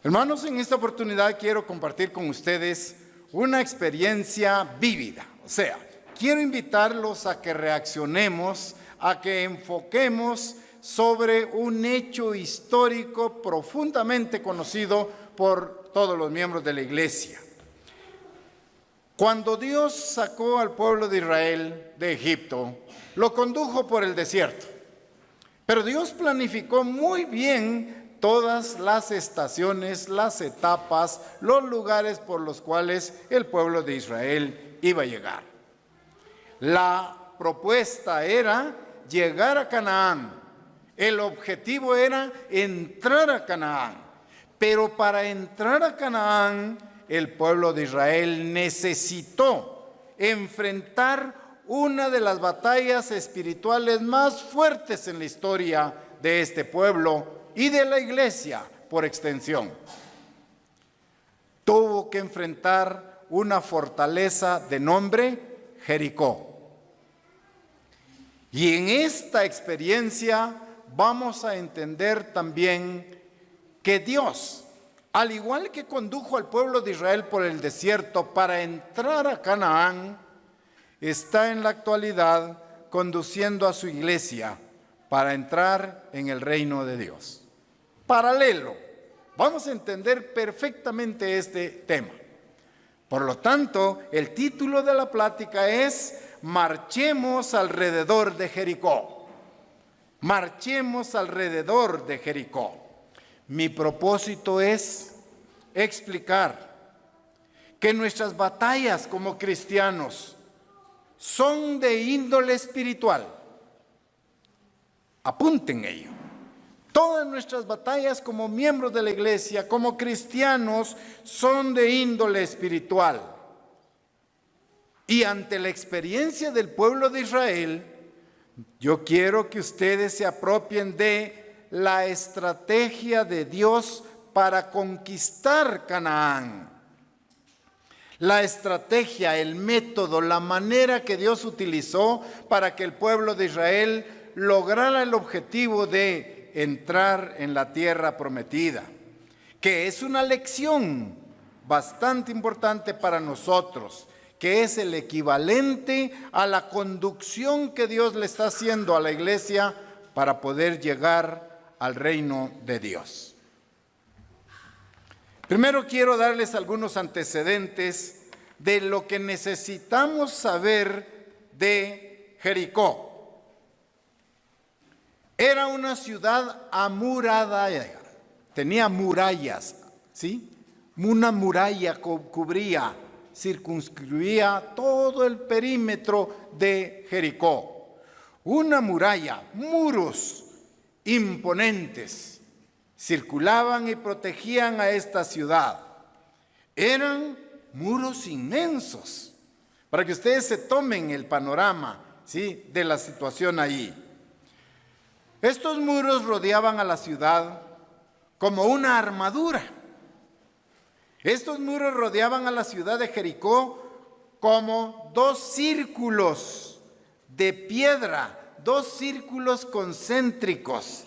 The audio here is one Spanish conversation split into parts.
Hermanos, en esta oportunidad quiero compartir con ustedes una experiencia vívida. O sea, quiero invitarlos a que reaccionemos, a que enfoquemos sobre un hecho histórico profundamente conocido por todos los miembros de la iglesia. Cuando Dios sacó al pueblo de Israel de Egipto, lo condujo por el desierto. Pero Dios planificó muy bien todas las estaciones, las etapas, los lugares por los cuales el pueblo de Israel iba a llegar. La propuesta era llegar a Canaán. El objetivo era entrar a Canaán. Pero para entrar a Canaán, el pueblo de Israel necesitó enfrentar una de las batallas espirituales más fuertes en la historia de este pueblo y de la iglesia por extensión. Tuvo que enfrentar una fortaleza de nombre Jericó. Y en esta experiencia vamos a entender también que Dios, al igual que condujo al pueblo de Israel por el desierto para entrar a Canaán, está en la actualidad conduciendo a su iglesia para entrar en el reino de Dios. Paralelo, vamos a entender perfectamente este tema. Por lo tanto, el título de la plática es Marchemos alrededor de Jericó. Marchemos alrededor de Jericó. Mi propósito es explicar que nuestras batallas como cristianos son de índole espiritual. Apunten ello. Todas nuestras batallas como miembros de la iglesia, como cristianos, son de índole espiritual. Y ante la experiencia del pueblo de Israel, yo quiero que ustedes se apropien de la estrategia de Dios para conquistar Canaán. La estrategia, el método, la manera que Dios utilizó para que el pueblo de Israel lograra el objetivo de entrar en la tierra prometida, que es una lección bastante importante para nosotros, que es el equivalente a la conducción que Dios le está haciendo a la iglesia para poder llegar al reino de Dios. Primero quiero darles algunos antecedentes de lo que necesitamos saber de Jericó. Era una ciudad amurada, tenía murallas, ¿sí? Una muralla cubría, circunscribía todo el perímetro de Jericó. Una muralla, muros imponentes, circulaban y protegían a esta ciudad. Eran muros inmensos, para que ustedes se tomen el panorama, ¿sí?, de la situación allí. Estos muros rodeaban a la ciudad como una armadura. Estos muros rodeaban a la ciudad de Jericó como dos círculos de piedra, dos círculos concéntricos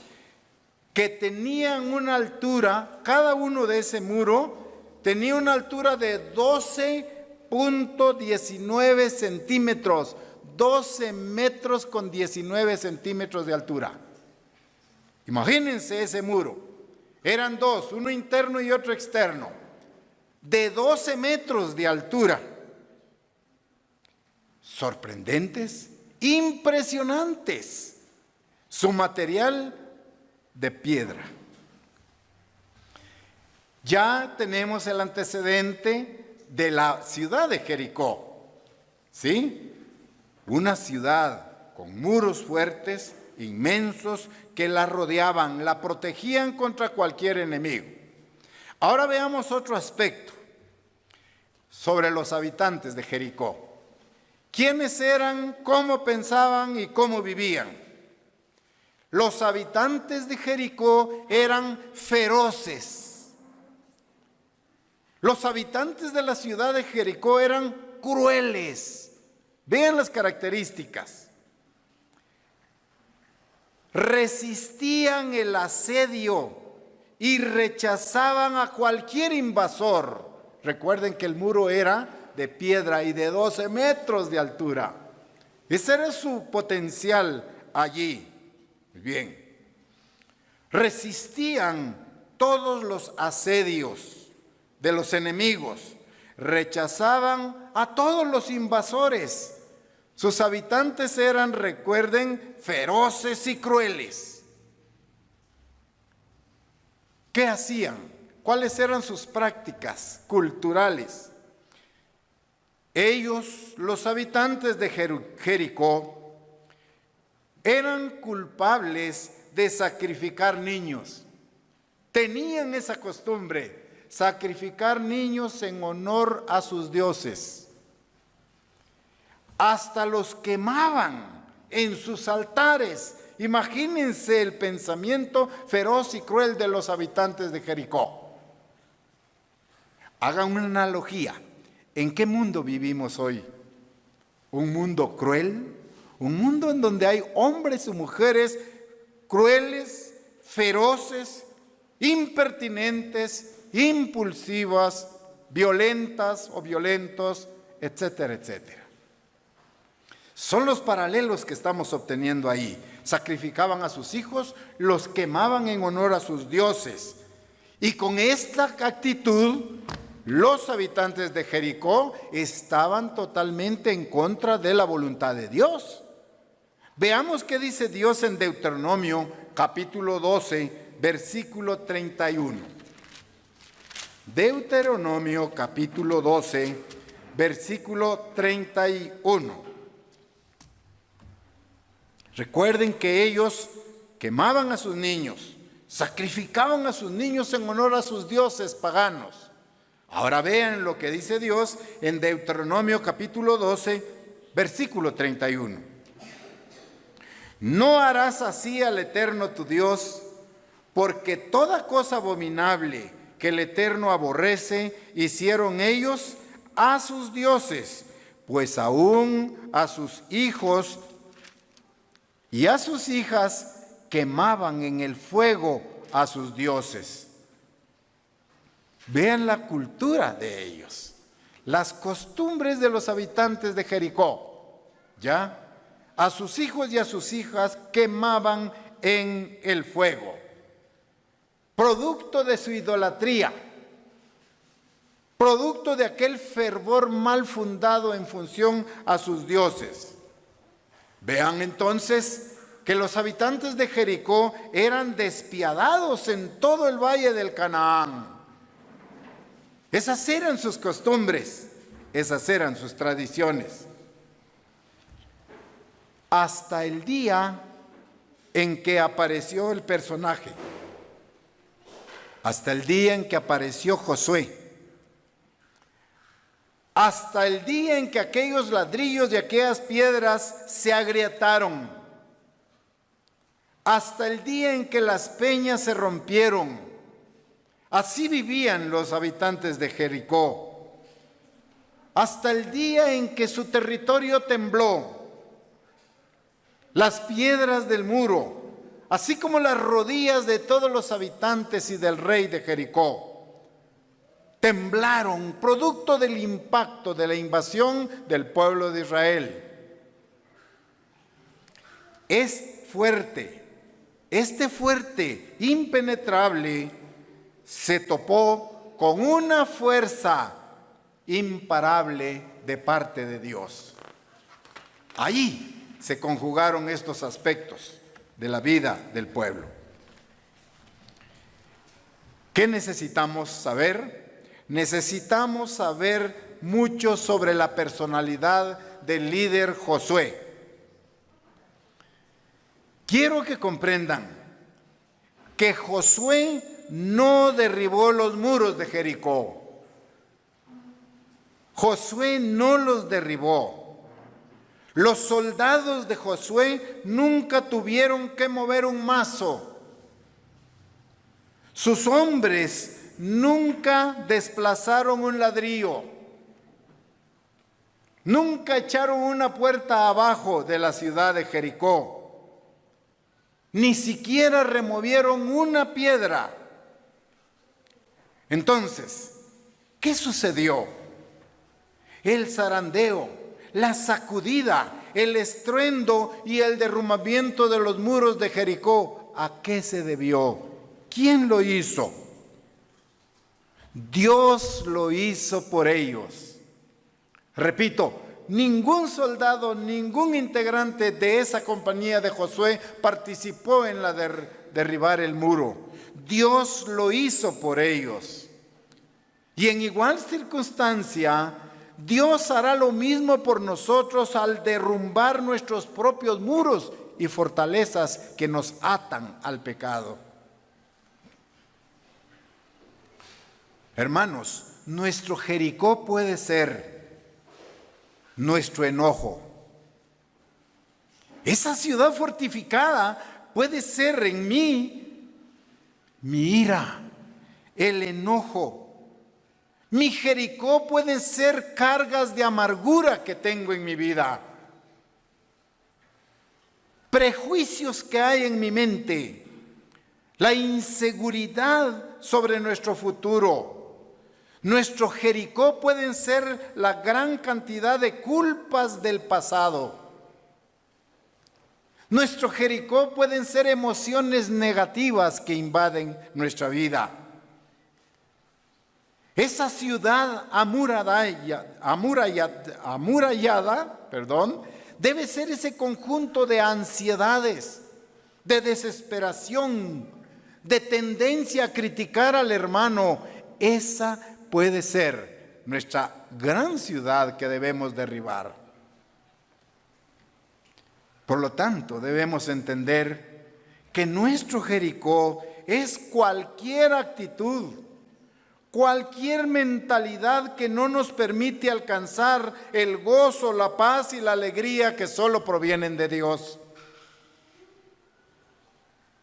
que tenían una altura, cada uno de ese muro tenía una altura de 12.19 centímetros, 12 metros con 19 centímetros de altura. Imagínense ese muro. Eran dos, uno interno y otro externo, de 12 metros de altura. Sorprendentes, impresionantes. Su material de piedra. Ya tenemos el antecedente de la ciudad de Jericó, ¿sí? Una ciudad con muros fuertes, inmensos, que la rodeaban, la protegían contra cualquier enemigo. Ahora veamos otro aspecto sobre los habitantes de Jericó. ¿Quiénes eran, cómo pensaban y cómo vivían? Los habitantes de Jericó eran feroces. Los habitantes de la ciudad de Jericó eran crueles. Vean las características. Resistían el asedio y rechazaban a cualquier invasor. Recuerden que el muro era de piedra y de 12 metros de altura. Ese era su potencial allí. Bien. Resistían todos los asedios de los enemigos. Rechazaban a todos los invasores. Sus habitantes eran, recuerden, feroces y crueles. ¿Qué hacían? ¿Cuáles eran sus prácticas culturales? Ellos, los habitantes de Jericó, eran culpables de sacrificar niños. Tenían esa costumbre, sacrificar niños en honor a sus dioses. Hasta los quemaban en sus altares. Imagínense el pensamiento feroz y cruel de los habitantes de Jericó. Hagan una analogía. ¿En qué mundo vivimos hoy? ¿Un mundo cruel? ¿Un mundo en donde hay hombres y mujeres crueles, feroces, impertinentes, impulsivas, violentas o violentos, etcétera, etcétera? Son los paralelos que estamos obteniendo ahí. Sacrificaban a sus hijos, los quemaban en honor a sus dioses. Y con esta actitud, los habitantes de Jericó estaban totalmente en contra de la voluntad de Dios. Veamos qué dice Dios en Deuteronomio capítulo 12, versículo 31. Deuteronomio capítulo 12, versículo 31. Recuerden que ellos quemaban a sus niños, sacrificaban a sus niños en honor a sus dioses paganos. Ahora vean lo que dice Dios en Deuteronomio capítulo 12, versículo 31. No harás así al Eterno tu Dios, porque toda cosa abominable que el Eterno aborrece hicieron ellos a sus dioses, pues aún a sus hijos y a sus hijas quemaban en el fuego a sus dioses. Vean la cultura de ellos, las costumbres de los habitantes de Jericó. ¿Ya? A sus hijos y a sus hijas quemaban en el fuego, producto de su idolatría, producto de aquel fervor mal fundado en función a sus dioses. Vean entonces que los habitantes de Jericó eran despiadados en todo el valle del Canaán. Esas eran sus costumbres, esas eran sus tradiciones. Hasta el día en que apareció el personaje, hasta el día en que apareció Josué, hasta el día en que aquellos ladrillos y aquellas piedras se agrietaron, hasta el día en que las peñas se rompieron. Así vivían los habitantes de Jericó, hasta el día en que su territorio tembló. Las piedras del muro, así como las rodillas de todos los habitantes y del rey de Jericó, temblaron producto del impacto de la invasión del pueblo de Israel. Este fuerte, impenetrable, se topó con una fuerza imparable de parte de Dios. Ahí se conjugaron estos aspectos de la vida del pueblo. ¿Qué necesitamos saber? Necesitamos saber mucho sobre la personalidad del líder Josué. Quiero que comprendan que Josué no derribó los muros de Jericó. Josué no los derribó. Los soldados de Josué nunca tuvieron que mover un mazo. Sus hombres nunca desplazaron un ladrillo. Nunca echaron una puerta abajo de la ciudad de Jericó. Ni siquiera removieron una piedra. Entonces, ¿qué sucedió? El zarandeo, la sacudida, el estruendo y el derrumbamiento de los muros de Jericó, ¿a qué se debió? ¿Quién lo hizo? Dios lo hizo por ellos. Repito, ningún soldado, ningún integrante de esa compañía de Josué participó en la derribar el muro. Dios lo hizo por ellos. Y en igual circunstancia, Dios hará lo mismo por nosotros al derrumbar nuestros propios muros y fortalezas que nos atan al pecado. Hermanos, nuestro Jericó puede ser nuestro enojo. Esa ciudad fortificada puede ser en mí mi ira, el enojo. Mi Jericó pueden ser cargas de amargura que tengo en mi vida, prejuicios que hay en mi mente, la inseguridad sobre nuestro futuro. Nuestro Jericó pueden ser la gran cantidad de culpas del pasado. Nuestro Jericó pueden ser emociones negativas que invaden nuestra vida. Esa ciudad amurallada, debe ser ese conjunto de ansiedades, de desesperación, de tendencia a criticar al hermano. Esa puede ser nuestra gran ciudad que debemos derribar. Por lo tanto, debemos entender que nuestro Jericó es cualquier actitud, cualquier mentalidad que no nos permite alcanzar el gozo, la paz y la alegría que solo provienen de Dios.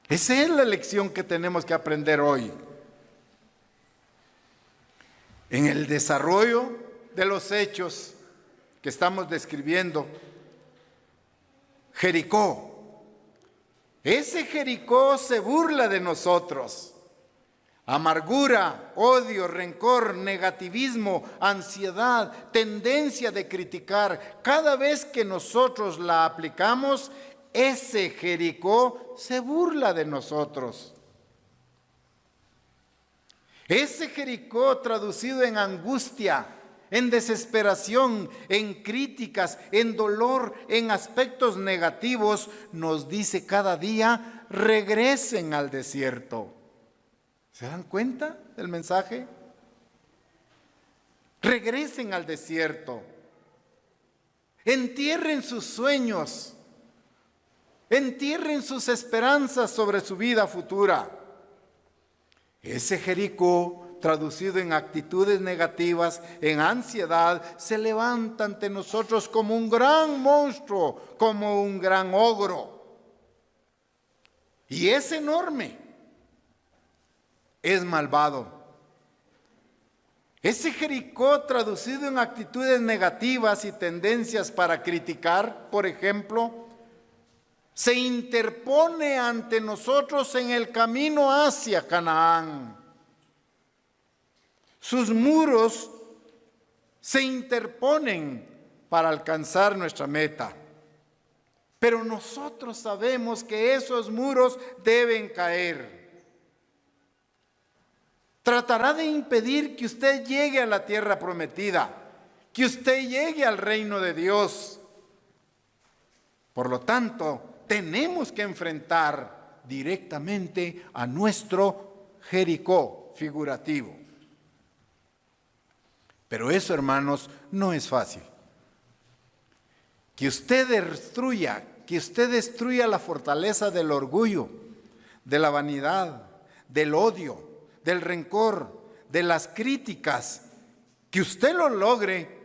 Esa es la lección que tenemos que aprender hoy. En el desarrollo de los hechos que estamos describiendo, Jericó, ese Jericó se burla de nosotros. Amargura, odio, rencor, negativismo, ansiedad, tendencia de criticar. Cada vez que nosotros la aplicamos, ese Jericó se burla de nosotros. Ese Jericó traducido en angustia, en desesperación, en críticas, en dolor, en aspectos negativos, nos dice cada día: regresen al desierto. ¿Se dan cuenta del mensaje? Regresen al desierto. Entierren sus sueños. Entierren sus esperanzas sobre su vida futura. Ese Jericó, traducido en actitudes negativas, en ansiedad, se levanta ante nosotros como un gran monstruo, como un gran ogro. Y es enorme, es malvado. Ese Jericó, traducido en actitudes negativas y tendencias para criticar, por ejemplo, se interpone ante nosotros en el camino hacia Canaán. Sus muros se interponen para alcanzar nuestra meta. Pero nosotros sabemos que esos muros deben caer. Tratará de impedir que usted llegue a la tierra prometida, que usted llegue al reino de Dios. Por lo tanto, tenemos que enfrentar directamente a nuestro Jericó figurativo. Pero eso, hermanos, no es fácil. Que usted destruya la fortaleza del orgullo, de la vanidad, del odio, del rencor, de las críticas, que usted lo logre,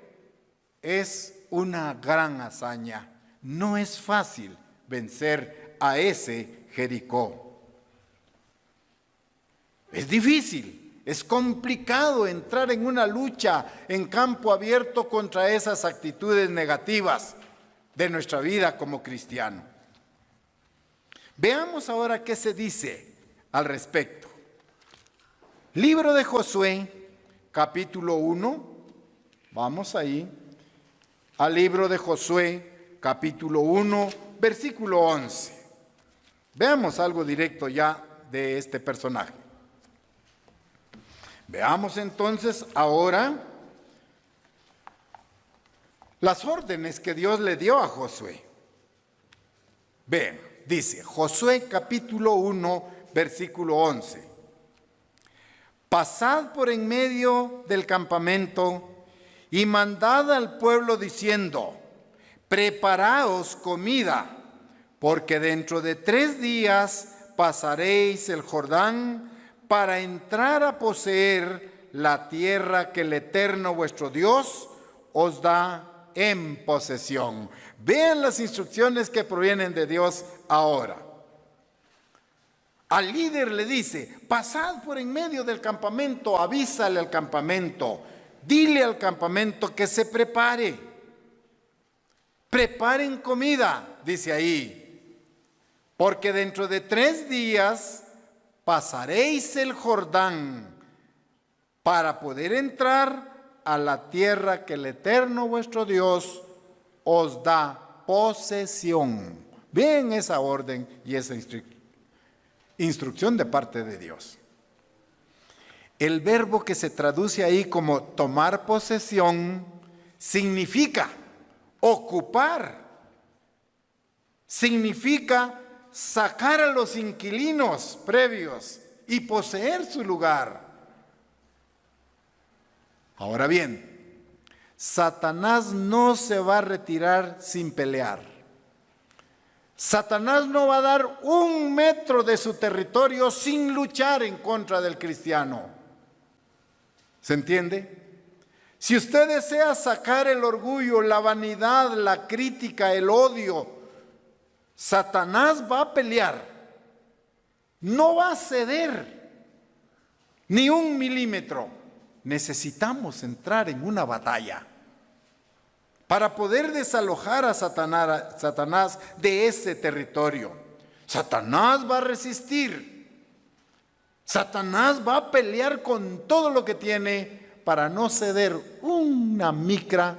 es una gran hazaña. No es fácil vencer a ese Jericó. Es difícil, es complicado entrar en una lucha en campo abierto contra esas actitudes negativas de nuestra vida como cristiano. Veamos ahora qué se dice al respecto. Libro de Josué, capítulo 1. Vamos ahí al libro de Josué, capítulo 1, versículo 11. Veamos algo directo ya de este personaje. Veamos entonces ahora las órdenes que Dios le dio a Josué. Ven, dice Josué capítulo 1, versículo 11. Pasad por en medio del campamento y mandad al pueblo diciendo, preparaos comida, porque dentro de 3 días pasaréis el Jordán para entrar a poseer la tierra que el Eterno vuestro Dios os da en posesión. Vean las instrucciones que provienen de Dios ahora. Al líder le dice, pasad por en medio del campamento, avísale al campamento, dile al campamento que se prepare. Preparen comida, dice ahí, porque dentro de 3 días pasaréis el Jordán para poder entrar a la tierra que el Eterno vuestro Dios os da posesión. Ven esa orden y esa instrucción de parte de Dios. El verbo que se traduce ahí como tomar posesión significa ocupar, significa sacar a los inquilinos previos y poseer su lugar. Ahora bien, Satanás no se va a retirar sin pelear. Satanás no va a dar 1 metro de su territorio sin luchar en contra del cristiano. ¿Se entiende? Si usted desea sacar el orgullo, la vanidad, la crítica, el odio, Satanás va a pelear. No va a ceder ni 1 milímetro. Necesitamos entrar en una batalla para poder desalojar a Satanás de ese territorio. Satanás va a resistir. Satanás va a pelear con todo lo que tiene para no ceder una micra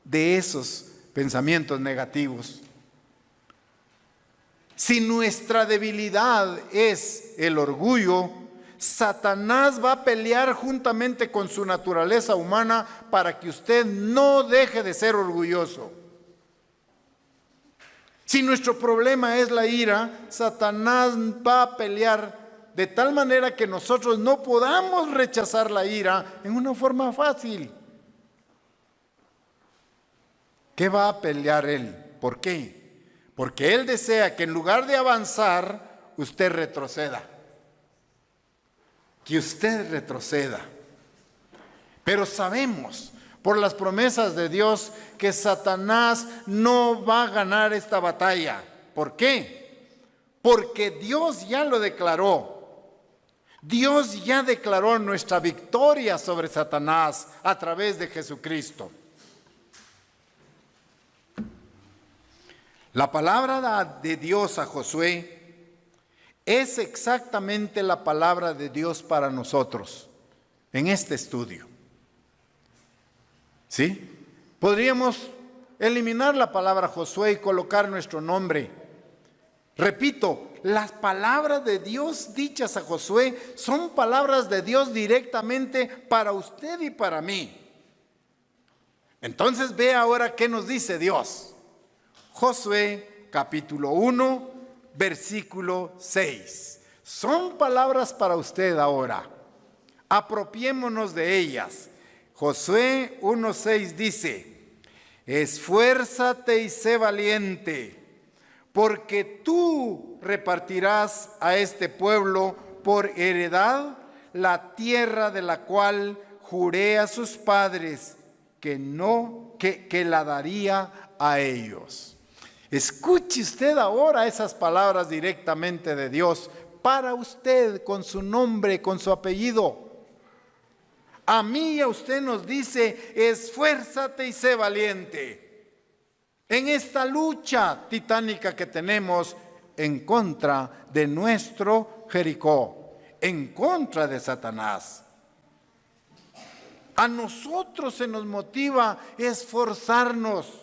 de esos pensamientos negativos. Si nuestra debilidad es el orgullo, Satanás va a pelear juntamente con su naturaleza humana para que usted no deje de ser orgulloso. Si nuestro problema es la ira, Satanás va a pelear de tal manera que nosotros no podamos rechazar la ira en una forma fácil. ¿Qué va a pelear él? ¿Por qué? Porque él desea que en lugar de avanzar, usted retroceda. Que usted retroceda. Pero sabemos por las promesas de Dios que Satanás no va a ganar esta batalla. ¿Por qué? Porque Dios ya lo declaró. Dios ya declaró nuestra victoria sobre Satanás a través de Jesucristo. La palabra de Dios a Josué es exactamente la palabra de Dios para nosotros en este estudio. ¿Sí? Podríamos eliminar la palabra Josué y colocar nuestro nombre. Repito, las palabras de Dios dichas a Josué son palabras de Dios directamente para usted y para mí. Entonces ve ahora qué nos dice Dios. Josué capítulo 1, versículo 6. Son palabras para usted ahora. Apropiémonos de ellas. Josué 1:6 dice: esfuérzate y sé valiente, porque tú repartirás a este pueblo por heredad la tierra de la cual juré a sus padres que la daría a ellos. Escuche usted ahora esas palabras directamente de Dios para usted, con su nombre, con su apellido. A mí y a usted nos dice: esfuérzate y sé valiente en esta lucha titánica que tenemos en contra de nuestro Jericó, en contra de Satanás. A nosotros se nos motiva esforzarnos,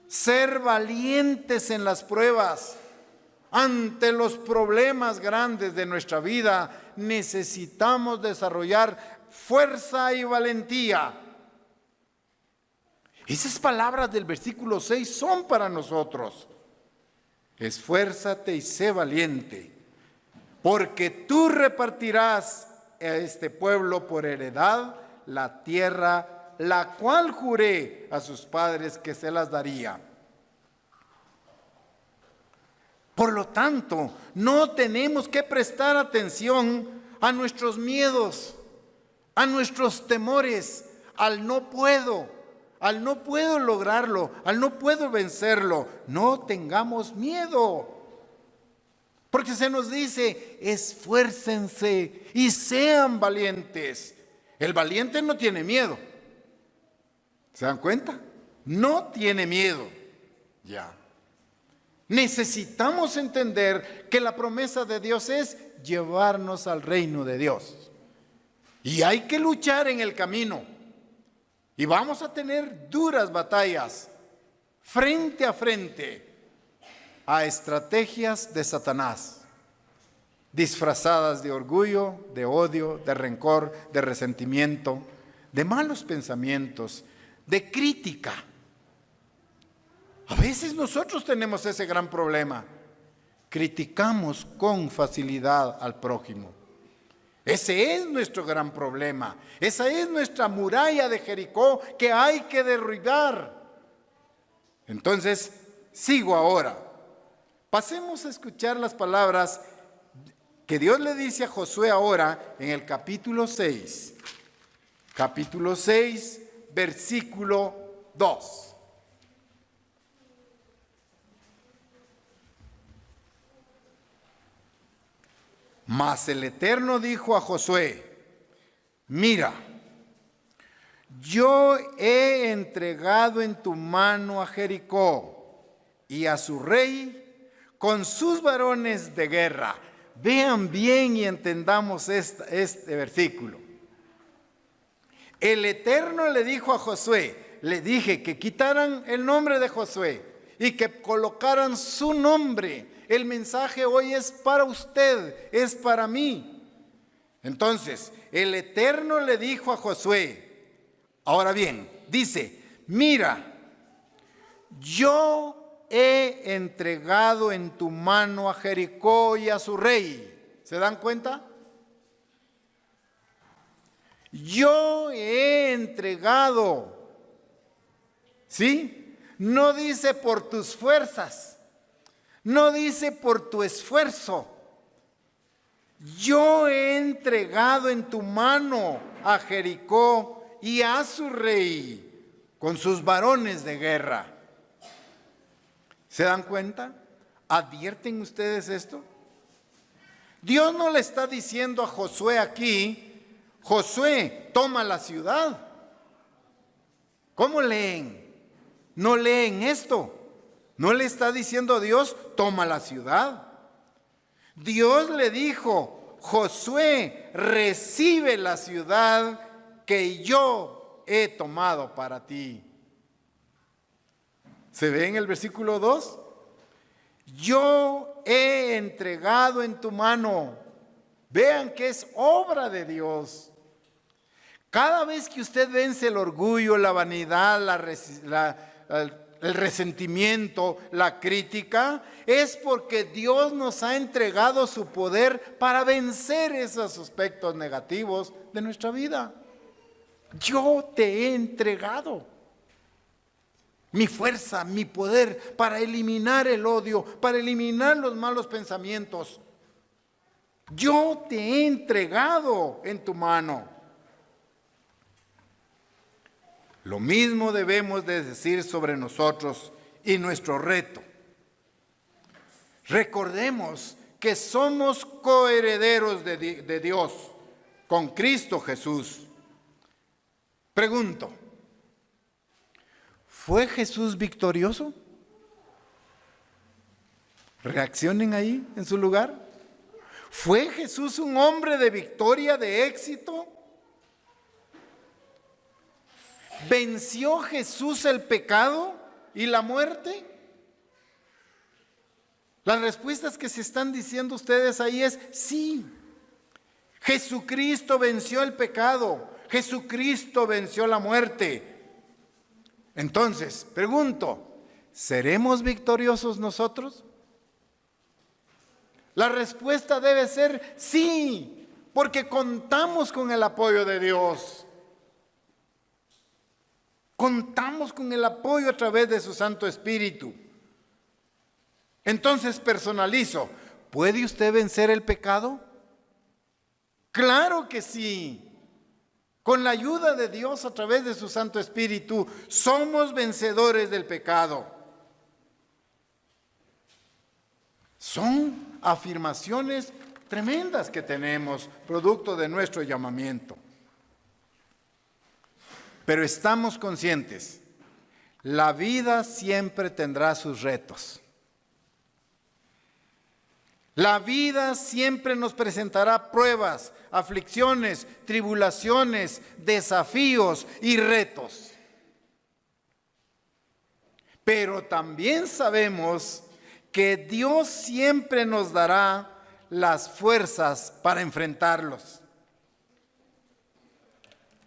ser valientes en las pruebas. Ante los problemas grandes de nuestra vida, necesitamos desarrollar fuerza y valentía. Esas palabras del versículo 6 son para nosotros. Esfuérzate y sé valiente, porque tú repartirás a este pueblo por heredad la tierra, la cual juré a sus padres que se las daría. Por lo tanto, no tenemos que prestar atención a nuestros miedos, a nuestros temores, al no puedo lograrlo, al no puedo vencerlo. No tengamos miedo, porque se nos dice, esfuércense y sean valientes. El valiente no tiene miedo. ¿Se dan cuenta? No tiene miedo. Ya. Necesitamos entender que la promesa de Dios es llevarnos al reino de Dios. Y hay que luchar en el camino. Y vamos a tener duras batallas frente a estrategias de Satanás, disfrazadas de orgullo, de odio, de rencor, de resentimiento, de malos pensamientos, de crítica. A veces nosotros tenemos ese gran problema. Criticamos con facilidad al prójimo. Ese es nuestro gran problema. Esa es nuestra muralla de Jericó que hay que derribar. Entonces, sigo ahora. Pasemos a escuchar las palabras que Dios le dice a Josué ahora en el capítulo 6. Capítulo 6, versículo 2. Mas el Eterno dijo a Josué: mira, yo he entregado en tu mano a Jericó y a su rey con sus varones de guerra. Vean bien y entendamos este versículo. El Eterno le dijo a Josué, le dije que quitaran el nombre de Josué y que colocaran su nombre. El mensaje hoy es para usted, es para mí. Entonces, el Eterno le dijo a Josué, ahora bien, dice, mira, yo he entregado en tu mano a Jericó y a su rey. ¿Se dan cuenta? Yo he entregado, ¿sí? No dice por tus fuerzas. No dice por tu esfuerzo. Yo he entregado en tu mano a Jericó y a su rey con sus varones de guerra. ¿Se dan cuenta? ¿Advierten ustedes esto? Dios no le está diciendo a Josué aquí, Josué, toma la ciudad. ¿Cómo leen? No leen esto. No le está diciendo a Dios, toma la ciudad. Dios le dijo, Josué, recibe la ciudad que yo he tomado para ti. ¿Se ve en el versículo 2? Yo he entregado en tu mano. Vean que es obra de Dios. Cada vez que usted vence el orgullo, la vanidad, el resentimiento, la crítica, es porque Dios nos ha entregado su poder para vencer esos aspectos negativos de nuestra vida. Yo te he entregado mi fuerza, mi poder para eliminar el odio, para eliminar los malos pensamientos. Yo te he entregado en tu mano. Lo mismo debemos de decir sobre nosotros y nuestro reto. Recordemos que somos coherederos de Dios con Cristo Jesús. Pregunto, ¿fue Jesús victorioso? Reaccionen ahí en su lugar. ¿Fue Jesús un hombre de victoria, de éxito? ¿Venció Jesús el pecado y la muerte? Las respuestas que se están diciendo ustedes ahí es sí. Jesucristo venció el pecado. Jesucristo venció la muerte. Entonces, pregunto, ¿seremos victoriosos nosotros? La respuesta debe ser sí, porque contamos con el apoyo de Dios. Contamos con el apoyo a través de su Santo Espíritu. Entonces personalizo, ¿puede usted vencer el pecado? Claro que sí. Con la ayuda de Dios a través de su Santo Espíritu, somos vencedores del pecado. Son afirmaciones tremendas que tenemos, producto de nuestro llamamiento. Pero estamos conscientes, la vida siempre tendrá sus retos. La vida siempre nos presentará pruebas, aflicciones, tribulaciones, desafíos y retos. Pero también sabemos que Dios siempre nos dará las fuerzas para enfrentarlos.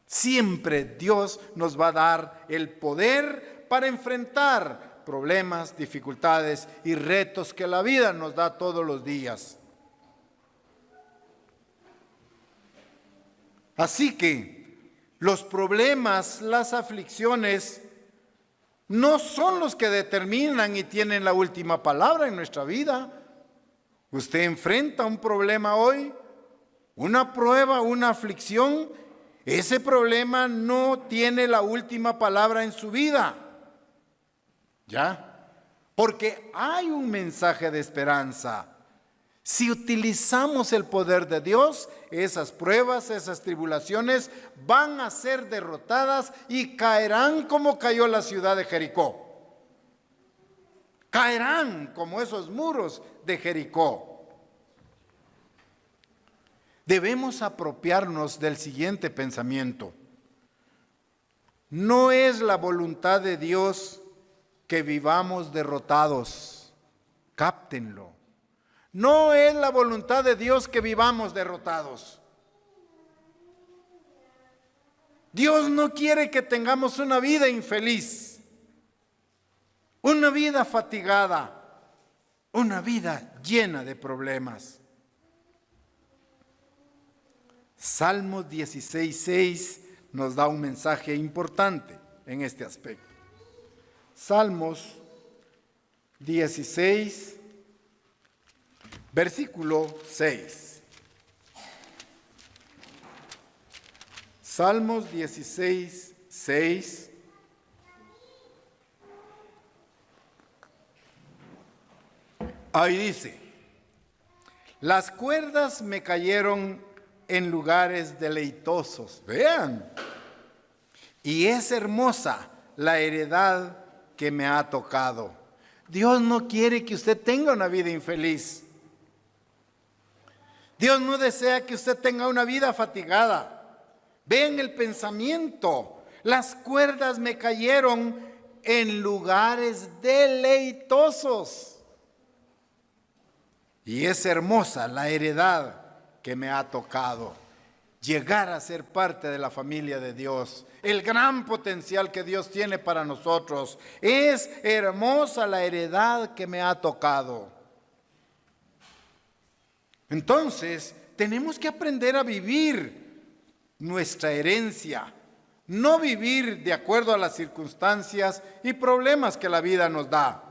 Siempre Dios nos va a dar el poder para enfrentar problemas, dificultades y retos que la vida nos da todos los días. Así que los problemas, las aflicciones, no son los que determinan y tienen la última palabra en nuestra vida. Usted enfrenta un problema hoy, una prueba, una aflicción. Ese problema no tiene la última palabra en su vida. ¿Ya? Porque hay un mensaje de esperanza. Si utilizamos el poder de Dios, esas pruebas, esas tribulaciones van a ser derrotadas y caerán como cayó la ciudad de Jericó. Caerán como esos muros de Jericó. Debemos apropiarnos del siguiente pensamiento. No es la voluntad de Dios que vivamos derrotados. Cáptenlo. No es la voluntad de Dios que vivamos derrotados. Dios no quiere que tengamos una vida infeliz, una vida fatigada, una vida llena de problemas. Salmos 16:6 nos da un mensaje importante en este aspecto. Salmos 16, versículo 6. Salmos 16, 6. Ahí dice: las cuerdas me cayeron en lugares deleitosos. Vean. Y es hermosa la heredad que me ha tocado. Dios no quiere que usted tenga una vida infeliz. Dios no desea que usted tenga una vida fatigada. Vean el pensamiento. Las cuerdas me cayeron en lugares deleitosos. Y es hermosa la heredad que me ha tocado. Llegar a ser parte de la familia de Dios. El gran potencial que Dios tiene para nosotros. Es hermosa la heredad que me ha tocado. Entonces, tenemos que aprender a vivir nuestra herencia. No vivir de acuerdo a las circunstancias y problemas que la vida nos da.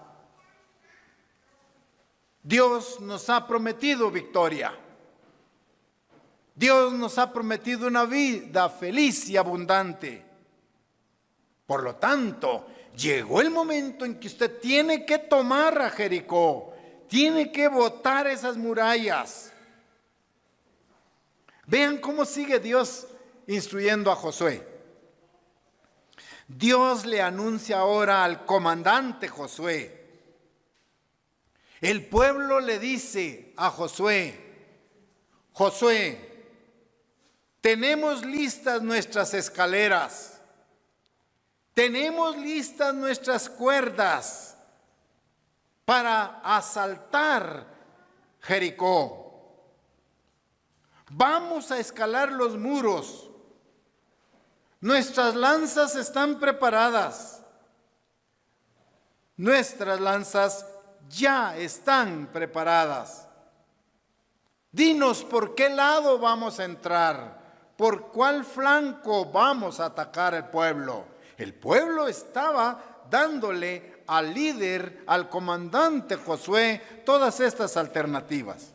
Dios nos ha prometido victoria. Dios nos ha prometido una vida feliz y abundante. Por lo tanto, llegó el momento en que usted tiene que tomar a Jericó, tiene que botar esas murallas. Vean cómo sigue Dios instruyendo a Josué. Dios le anuncia ahora al comandante Josué. El pueblo le dice a Josué: Josué, tenemos listas nuestras escaleras, tenemos listas nuestras cuerdas para asaltar Jericó. Vamos a escalar los muros. Nuestras lanzas están preparadas. Nuestras lanzas ya están preparadas. Dinos por qué lado vamos a entrar, por cuál flanco vamos a atacar al pueblo. El pueblo estaba dándole al líder, al comandante Josué, todas estas alternativas.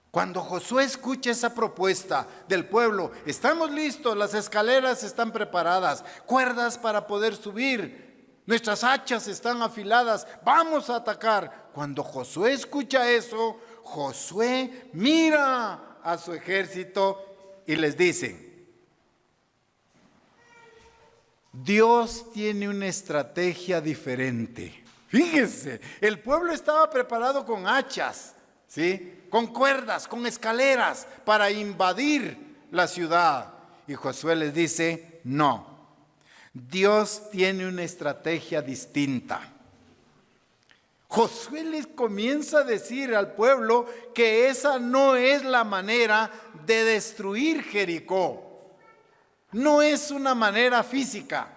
Cuando Josué escucha esa propuesta del pueblo, estamos listos, las escaleras están preparadas, cuerdas para poder subir, nuestras hachas están afiladas, vamos a atacar. Cuando Josué escucha eso, Josué mira a su ejército y les dice: Dios tiene una estrategia diferente. Fíjense, el pueblo estaba preparado con hachas, ¿sí?, con cuerdas, con escaleras para invadir la ciudad. Y Josué les dice: no, Dios tiene una estrategia distinta. Josué les comienza a decir al pueblo que esa no es la manera de destruir Jericó. No es una manera física,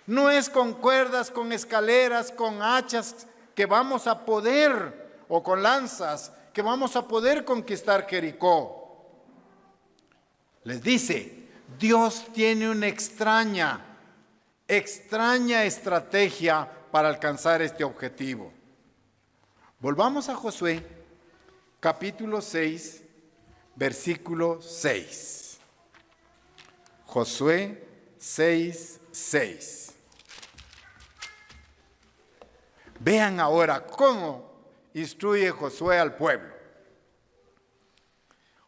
no es con cuerdas, con escaleras, con hachas que vamos a poder, o con lanzas, que vamos a poder conquistar Jericó. Les dice: Dios tiene una extraña estrategia para alcanzar este objetivo. Volvamos a Josué, capítulo 6, versículo 6. Josué 6, 6. Vean ahora cómo instruye Josué al pueblo.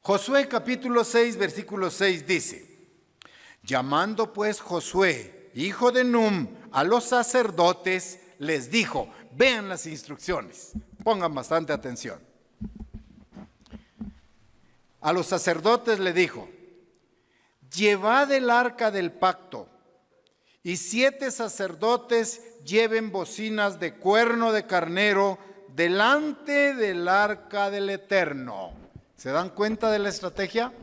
Josué capítulo 6, versículo 6 dice: llamando pues Josué, hijo de Num, a los sacerdotes, les dijo, vean las instrucciones, pongan bastante atención. A los sacerdotes le dijo: llevad el arca del pacto, y 7 sacerdotes lleven bocinas de cuerno de carnero delante del arca del Eterno. ¿Se dan cuenta de la estrategia?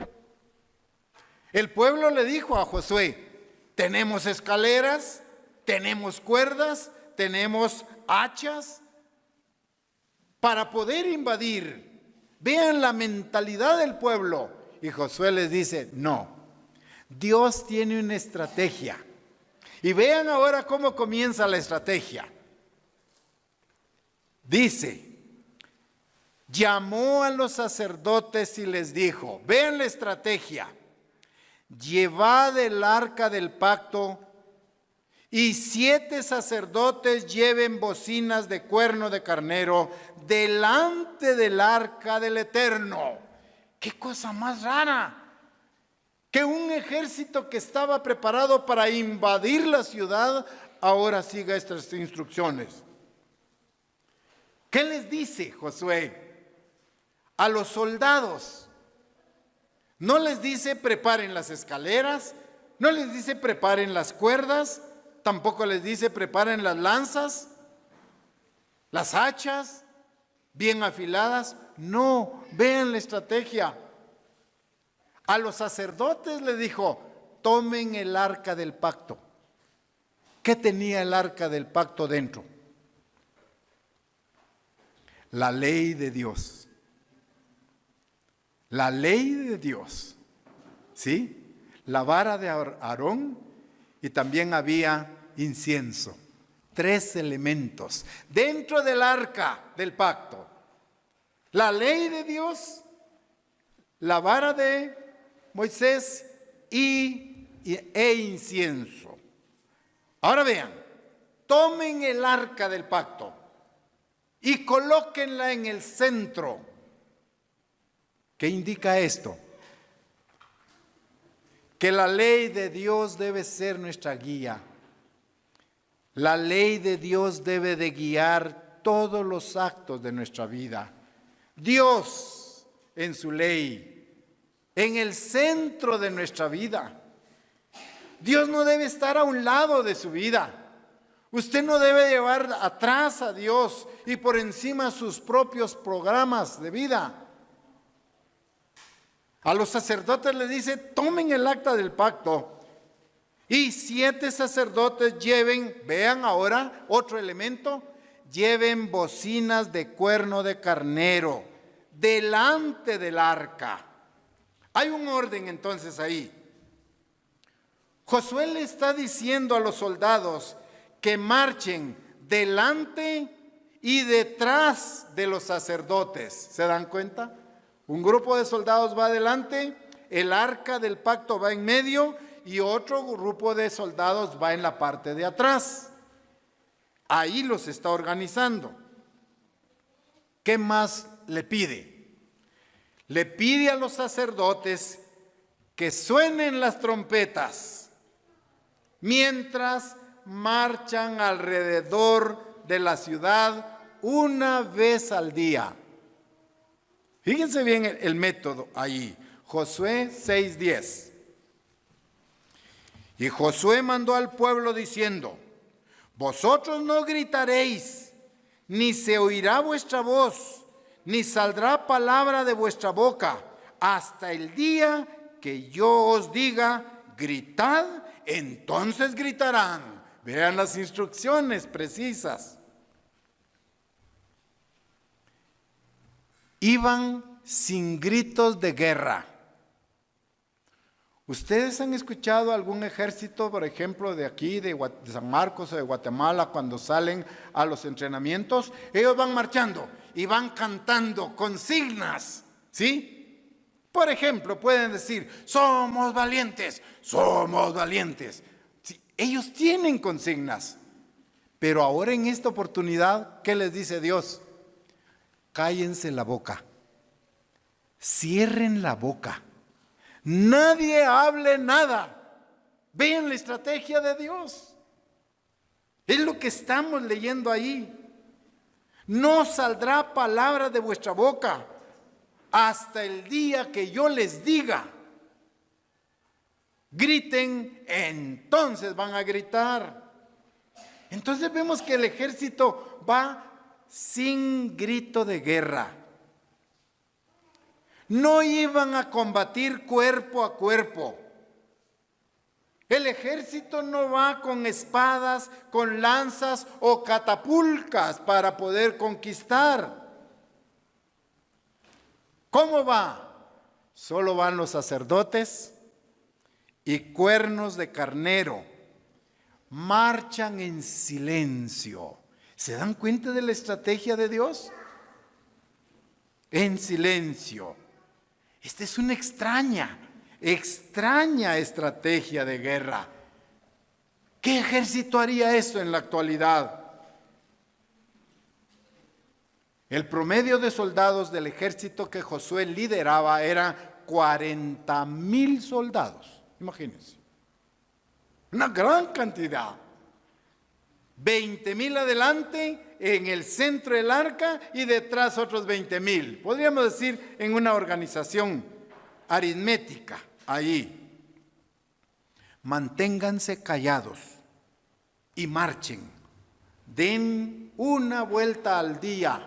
El pueblo le dijo a Josué: tenemos escaleras, tenemos cuerdas, tenemos hachas para poder invadir. Vean la mentalidad del pueblo. Y Josué les dice: no, Dios tiene una estrategia. Y vean ahora cómo comienza la estrategia. Dice: llamó a los sacerdotes y les dijo, vean la estrategia, llevad el arca del pacto y 7 sacerdotes lleven bocinas de cuerno de carnero delante del arca del Eterno. ¡Qué cosa más rara! Que un ejército que estaba preparado para invadir la ciudad ahora siga estas instrucciones. ¿Qué les dice Josué a los soldados? No les dice preparen las escaleras, no les dice preparen las cuerdas, tampoco les dice preparen las lanzas, las hachas bien afiladas. No, vean la estrategia. A los sacerdotes les dijo, tomen el arca del pacto. ¿Qué tenía el arca del pacto dentro? La ley de Dios. La ley de Dios. ¿Sí? La vara de Aarón y también había incienso. 3 elementos dentro del arca del pacto. La ley de Dios, la vara de Moisés e incienso. Ahora vean, tomen el arca del pacto y colóquenla en el centro. ¿Qué indica esto? Que la ley de Dios debe ser nuestra guía. La ley de Dios debe de guiar todos los actos de nuestra vida. Dios en su ley, en el centro de nuestra vida. Dios no debe estar a un lado de su vida. Usted no debe llevar atrás a Dios y por encima sus propios programas de vida. A los sacerdotes les dice, tomen el acta del pacto y 7 sacerdotes lleven, vean ahora otro elemento, lleven bocinas de cuerno de carnero delante del arca. Hay un orden entonces ahí. Josué le está diciendo a los soldados que marchen delante y detrás de los sacerdotes. ¿Se dan cuenta? Un grupo de soldados va adelante, el arca del pacto va en medio y otro grupo de soldados va en la parte de atrás. Ahí los está organizando. ¿Qué más le pide? Le pide a los sacerdotes que suenen las trompetas mientras marchan alrededor de la ciudad una vez al día. Fíjense bien el método ahí. Josué 6:10. Y Josué mandó al pueblo diciendo, vosotros no gritaréis, ni se oirá vuestra voz, ni saldrá palabra de vuestra boca, hasta el día que yo os diga, gritad, entonces gritarán. Vean las instrucciones precisas. Iban sin gritos de guerra. ¿Ustedes han escuchado algún ejército, por ejemplo, de aquí, de San Marcos o de Guatemala, cuando salen a los entrenamientos? Ellos van marchando y van cantando consignas, ¿sí? Por ejemplo, pueden decir, somos valientes, somos valientes. Sí, ellos tienen consignas, pero ahora en esta oportunidad, ¿qué les dice Dios? Cállense la boca, cierren la boca, nadie hable nada. Vean la estrategia de Dios. Es lo que estamos leyendo ahí. No saldrá palabra de vuestra boca hasta el día que yo les diga. Griten, entonces van a gritar. Entonces vemos que el ejército va sin grito de guerra. No iban a combatir cuerpo a cuerpo. El ejército no va con espadas, con lanzas o catapultas para poder conquistar. ¿Cómo va? Solo van los sacerdotes y cuernos de carnero. Marchan en silencio. ¿Se dan cuenta de la estrategia de Dios? En silencio. Esta es una extraña estrategia de guerra. ¿Qué ejército haría esto en la actualidad? El promedio de soldados del ejército que Josué lideraba era 40,000 soldados. Imagínense. Una gran cantidad. 20,000 adelante en el centro del arca y detrás otros 20,000. Podríamos decir en una organización aritmética ahí. Manténganse callados y marchen. Den una vuelta al día.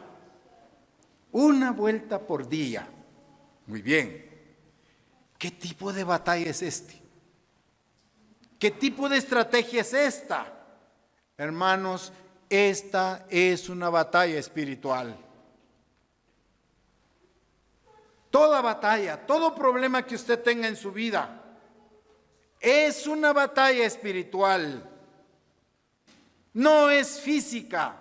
Una vuelta por día. Muy bien. ¿Qué tipo de batalla es este? ¿Qué tipo de estrategia es esta? Hermanos, esta es una batalla espiritual. Toda batalla, todo problema que usted tenga en su vida, es una batalla espiritual. No es física.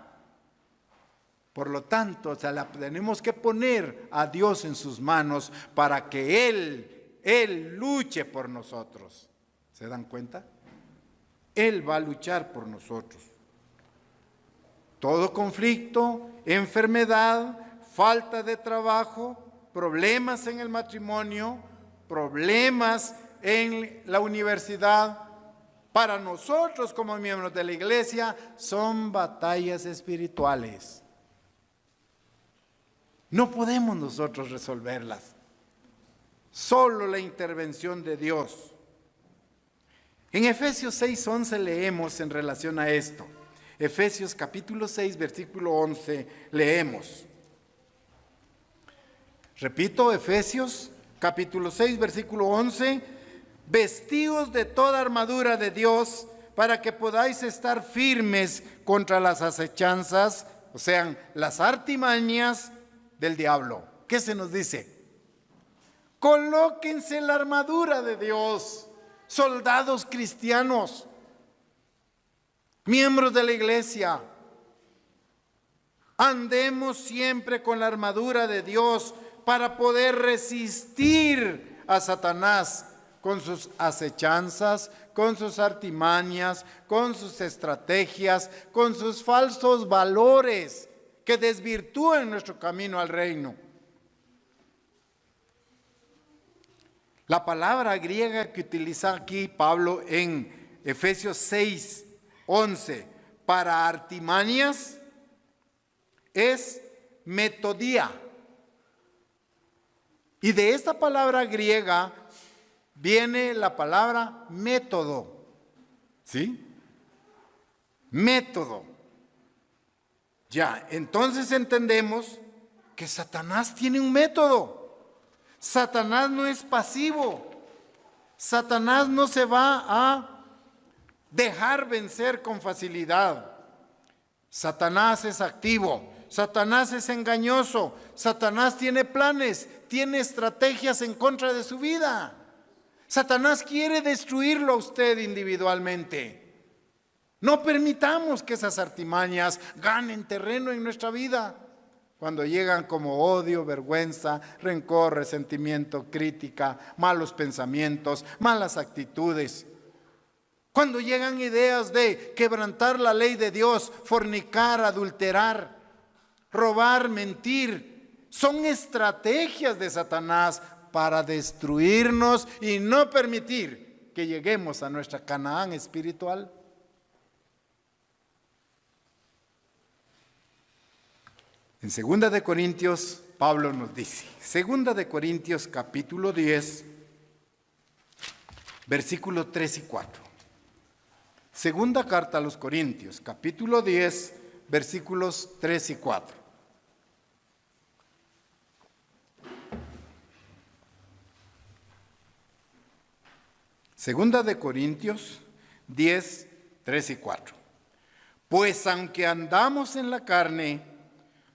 Por lo tanto, la tenemos que poner a Dios en sus manos para que Él luche por nosotros. ¿Se dan cuenta? Él va a luchar por nosotros. Todo conflicto, enfermedad, falta de trabajo, problemas en el matrimonio, problemas en la universidad, para nosotros como miembros de la iglesia son batallas espirituales. No podemos nosotros resolverlas. Solo la intervención de Dios. En Efesios 6:11 leemos en relación a esto. Efesios capítulo 6, versículo 11, leemos. Repito, Efesios capítulo 6, versículo 11. Vestidos de toda armadura de Dios, para que podáis estar firmes contra las acechanzas, o sea, las artimañas del diablo. ¿Qué se nos dice? Colóquense la armadura de Dios, soldados cristianos, miembros de la iglesia. Andemos siempre con la armadura de Dios para poder resistir a Satanás con sus acechanzas, con sus artimañas, con sus estrategias, con sus falsos valores que desvirtúan nuestro camino al reino. La palabra griega que utiliza aquí Pablo en Efesios 6:11 para artimañas es metodía. Y de esta palabra griega viene la palabra método. ¿Sí? Método. Ya, entonces entendemos que Satanás tiene un método. Satanás no es pasivo. Satanás no se va a dejar vencer con facilidad. Satanás es activo. Satanás es engañoso. Satanás tiene planes, tiene estrategias en contra de su vida. Satanás quiere destruirlo a usted individualmente. No permitamos que esas artimañas ganen terreno en nuestra vida. Cuando llegan como odio, vergüenza, rencor, resentimiento, crítica, malos pensamientos, malas actitudes. Cuando llegan ideas de quebrantar la ley de Dios, fornicar, adulterar, robar, mentir, son estrategias de Satanás para destruirnos y no permitir que lleguemos a nuestra Canaán espiritual. En 2 de Corintios, Pablo nos dice, 2 de Corintios capítulo 10, versículos 3 y 4. Segunda carta a los Corintios, capítulo 10, versículos 3 y 4. Segunda de Corintios 10, 3 y 4. Pues aunque andamos en la carne,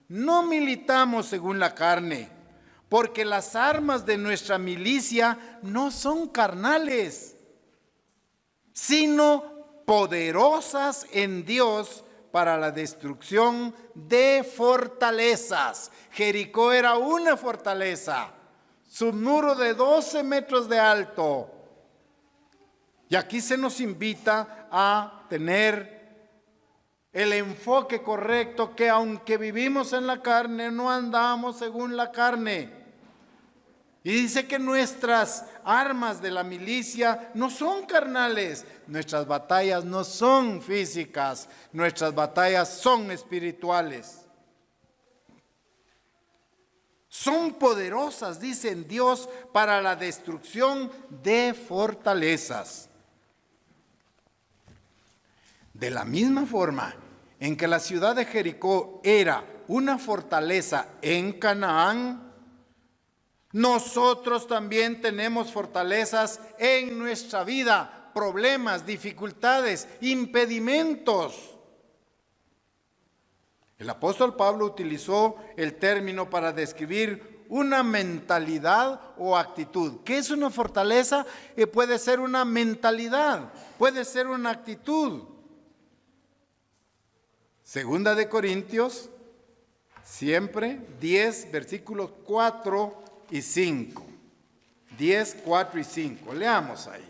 no militamos según la carne, porque las armas de nuestra milicia no son carnales, sino poderosas en Dios para la destrucción de fortalezas. Jericó era una fortaleza, su muro de 12 metros de alto. Y aquí se nos invita a tener el enfoque correcto, que aunque vivimos en la carne, no andamos según la carne. Y dice que nuestras armas de la milicia no son carnales, nuestras batallas no son físicas, nuestras batallas son espirituales. Son poderosas, dice en Dios, para la destrucción de fortalezas. De la misma forma en que la ciudad de Jericó era una fortaleza en Canaán, nosotros también tenemos fortalezas en nuestra vida, problemas, dificultades, impedimentos. El apóstol Pablo utilizó el término para describir una mentalidad o actitud. ¿Qué es una fortaleza? Puede ser una mentalidad, puede ser una actitud. Segunda de Corintios, siempre 10, versículos 4 y 5. 10, 4 y 5. Leamos ahí.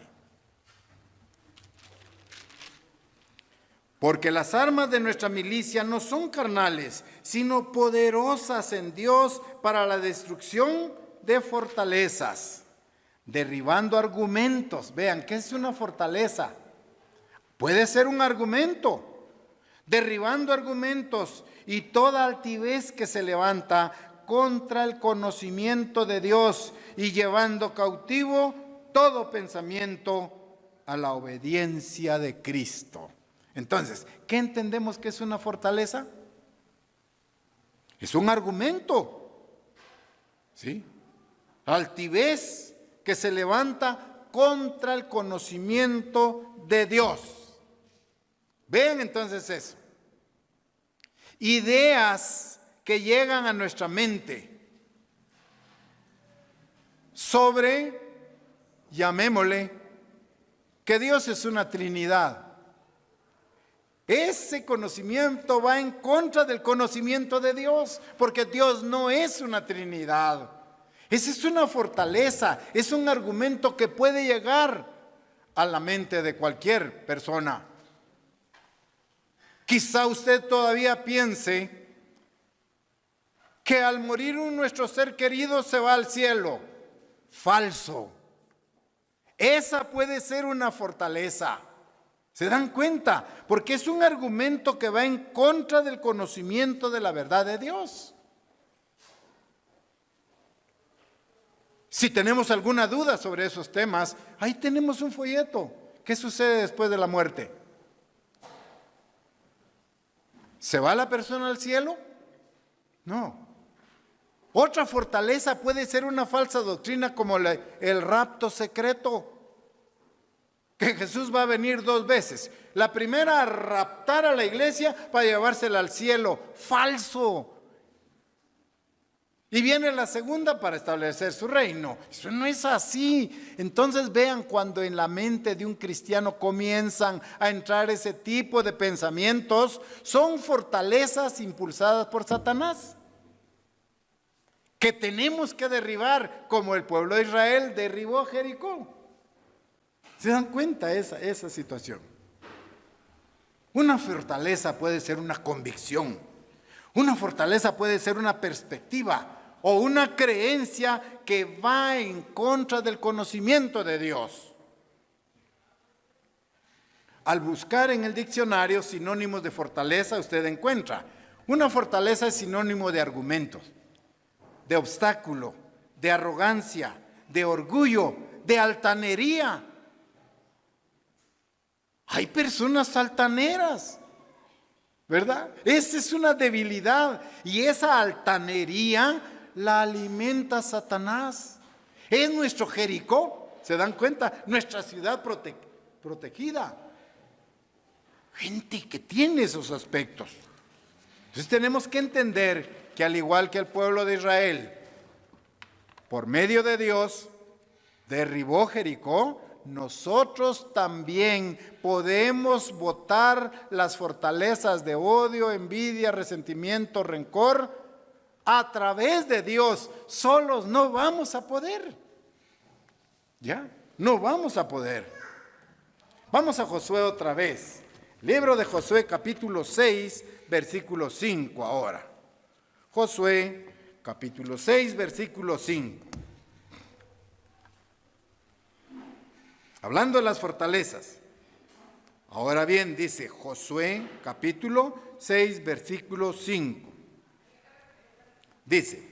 Porque las armas de nuestra milicia no son carnales, sino poderosas en Dios para la destrucción de fortalezas, derribando argumentos. Vean, ¿qué es una fortaleza? Puede ser un argumento. Derribando argumentos y toda altivez que se levanta contra el conocimiento de Dios y llevando cautivo todo pensamiento a la obediencia de Cristo. Entonces, ¿qué entendemos que es una fortaleza? Es un argumento, ¿sí? Altivez que se levanta contra el conocimiento de Dios. Vean entonces eso. Ideas que llegan a nuestra mente sobre, llamémosle, que Dios es una Trinidad. Ese conocimiento va en contra del conocimiento de Dios, porque Dios no es una Trinidad. Esa es una fortaleza, es un argumento que puede llegar a la mente de cualquier persona. Quizá usted todavía piense que al morir nuestro ser querido se va al cielo. Falso. Esa puede ser una fortaleza. ¿Se dan cuenta? Porque es un argumento que va en contra del conocimiento de la verdad de Dios. Si tenemos alguna duda sobre esos temas, ahí tenemos un folleto. ¿Qué sucede después de la muerte? ¿Se va la persona al cielo? No. Otra fortaleza puede ser una falsa doctrina como el rapto secreto. Que Jesús va a venir 2 veces. La primera, a raptar a la iglesia para llevársela al cielo. Falso. Y viene la segunda para establecer su reino. Eso no es así. Entonces vean, cuando en la mente de un cristiano comienzan a entrar ese tipo de pensamientos, son fortalezas impulsadas por Satanás, que tenemos que derribar, como el pueblo de Israel derribó Jericó. ¿Se dan cuenta esa situación? Una fortaleza puede ser una convicción. Una fortaleza puede ser una perspectiva o una creencia que va en contra del conocimiento de Dios. Al buscar en el diccionario sinónimos de fortaleza, usted encuentra: una fortaleza es sinónimo de argumentos, de obstáculo, de arrogancia, de orgullo, de altanería. Hay personas altaneras, ¿verdad? Esa es una debilidad, y esa altanería la alimenta Satanás. Es nuestro Jericó, ¿se dan cuenta? Nuestra ciudad protegida. Gente que tiene esos aspectos. Entonces tenemos que entender que, al igual que el pueblo de Israel, por medio de Dios, derribó Jericó, nosotros también podemos botar las fortalezas de odio, envidia, resentimiento, rencor a través de Dios. Solos no vamos a poder. ¿Ya? No vamos a poder. Vamos a Josué otra vez. Libro de Josué, capítulo 6, versículo 5 ahora. Josué, capítulo 6, versículo 5. Hablando de las fortalezas. Ahora bien, dice Josué, capítulo 6, versículo 5. Dice: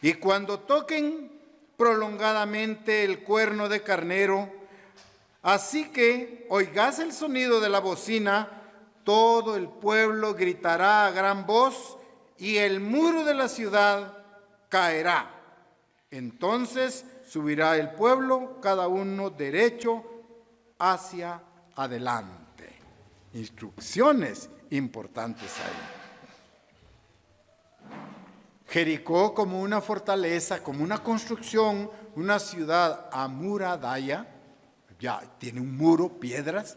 y cuando toquen prolongadamente el cuerno de carnero, así que oigas el sonido de la bocina, todo el pueblo gritará a gran voz y el muro de la ciudad caerá. Entonces subirá el pueblo, cada uno derecho hacia adelante. Instrucciones importantes ahí. Jericó, como una fortaleza, como una construcción, una ciudad amurallada, ya tiene un muro, piedras.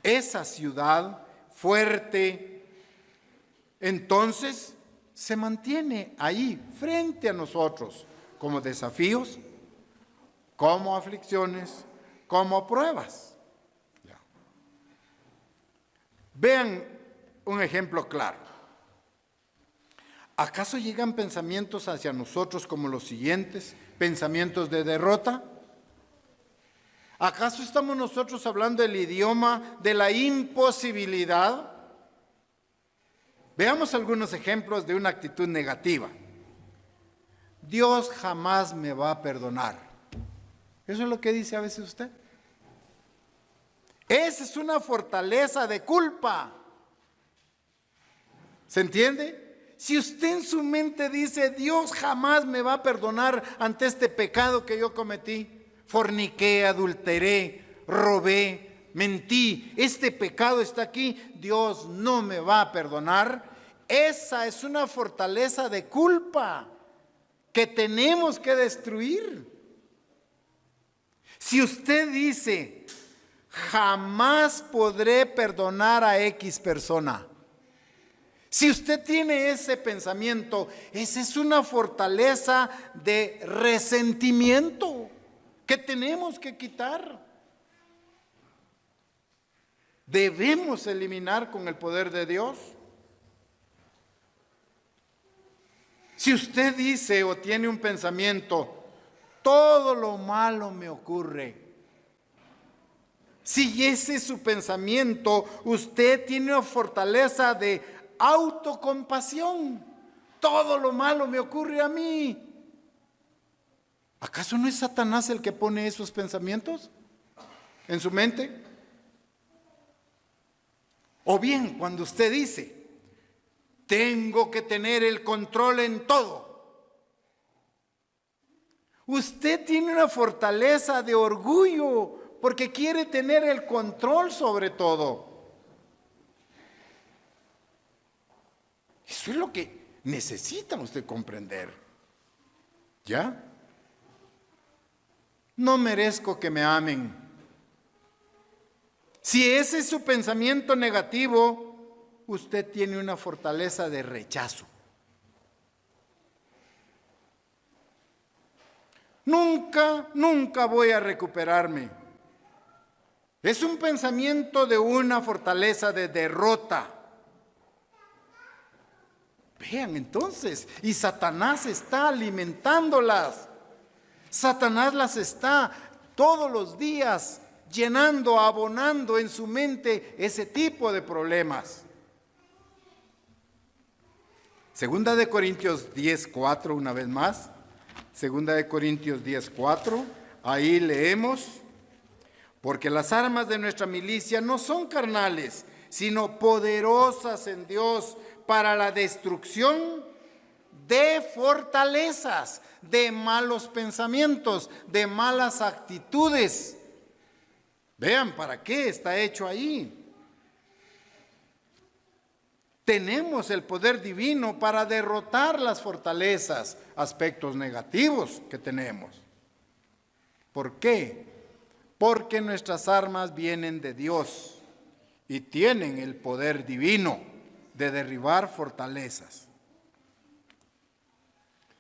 Esa ciudad fuerte, entonces, se mantiene ahí frente a nosotros como desafíos, como aflicciones, como pruebas. Ya. Vean un ejemplo claro. ¿Acaso llegan pensamientos hacia nosotros como los siguientes? ¿Pensamientos de derrota? ¿Acaso estamos nosotros hablando el idioma de la imposibilidad? Veamos algunos ejemplos de una actitud negativa. Dios jamás me va a perdonar. Eso es lo que dice a veces usted. Esa es una fortaleza de culpa. ¿Se entiende? Si usted en su mente dice, Dios jamás me va a perdonar ante este pecado que yo cometí, forniqué, adulteré, robé, mentí, este pecado está aquí, Dios no me va a perdonar. Esa es una fortaleza de culpa que tenemos que destruir. Si usted dice, jamás podré perdonar a X persona, si usted tiene ese pensamiento, esa es una fortaleza de resentimiento que tenemos que quitar. Debemos eliminar con el poder de Dios. Si usted dice o tiene un pensamiento, todo lo malo me ocurre. Si ese es su pensamiento, usted tiene una fortaleza de autocompasión. Todo lo malo me ocurre a mí. ¿Acaso no es Satanás el que pone esos pensamientos en su mente? O bien, cuando usted dice, tengo que tener el control en todo, usted tiene una fortaleza de orgullo porque quiere tener el control sobre todo. Eso es lo que necesita usted comprender. ¿Ya? No merezco que me amen. Si ese es su pensamiento negativo, usted tiene una fortaleza de rechazo. Nunca voy a recuperarme. Es un pensamiento de una fortaleza de derrota. Vean entonces, y Satanás está alimentándolas. Satanás las está todos los días llenando, abonando en su mente ese tipo de problemas. Segunda de Corintios 10:4, una vez más. Segunda de Corintios 10:4, ahí leemos, porque las armas de nuestra milicia no son carnales, sino poderosas en Dios para la destrucción de fortalezas, de malos pensamientos, de malas actitudes. Vean para qué está hecho ahí. Tenemos el poder divino para derrotar las fortalezas, aspectos negativos que tenemos. ¿Por qué? Porque nuestras armas vienen de Dios y tienen el poder divino de derribar fortalezas.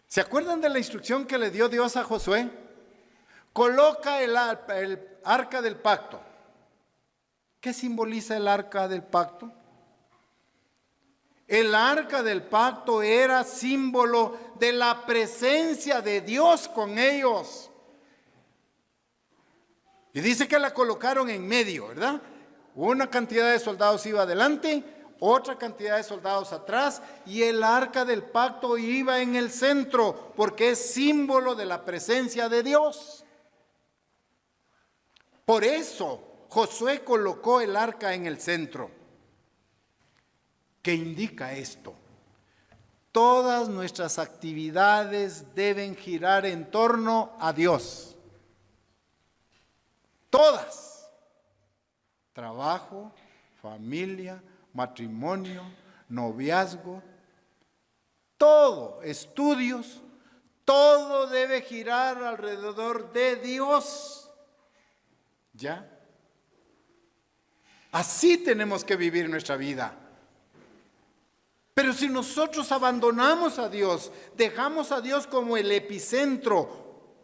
¿Se acuerdan de la instrucción que le dio Dios a Josué? Coloca el arca del pacto. ¿Qué simboliza el arca del pacto? El arca del pacto era símbolo de la presencia de Dios con ellos. Y dice que la colocaron en medio, ¿verdad? Una cantidad de soldados iba adelante, otra cantidad de soldados atrás, y el arca del pacto iba en el centro, porque es símbolo de la presencia de Dios. Por eso Josué colocó el arca en el centro. ¿Qué indica esto? Todas nuestras actividades deben girar en torno a Dios. Todas. Trabajo, familia, matrimonio, noviazgo, todo, estudios, todo debe girar alrededor de Dios. ¿Ya? Así tenemos que vivir nuestra vida. Pero si nosotros abandonamos a Dios, dejamos a Dios como el epicentro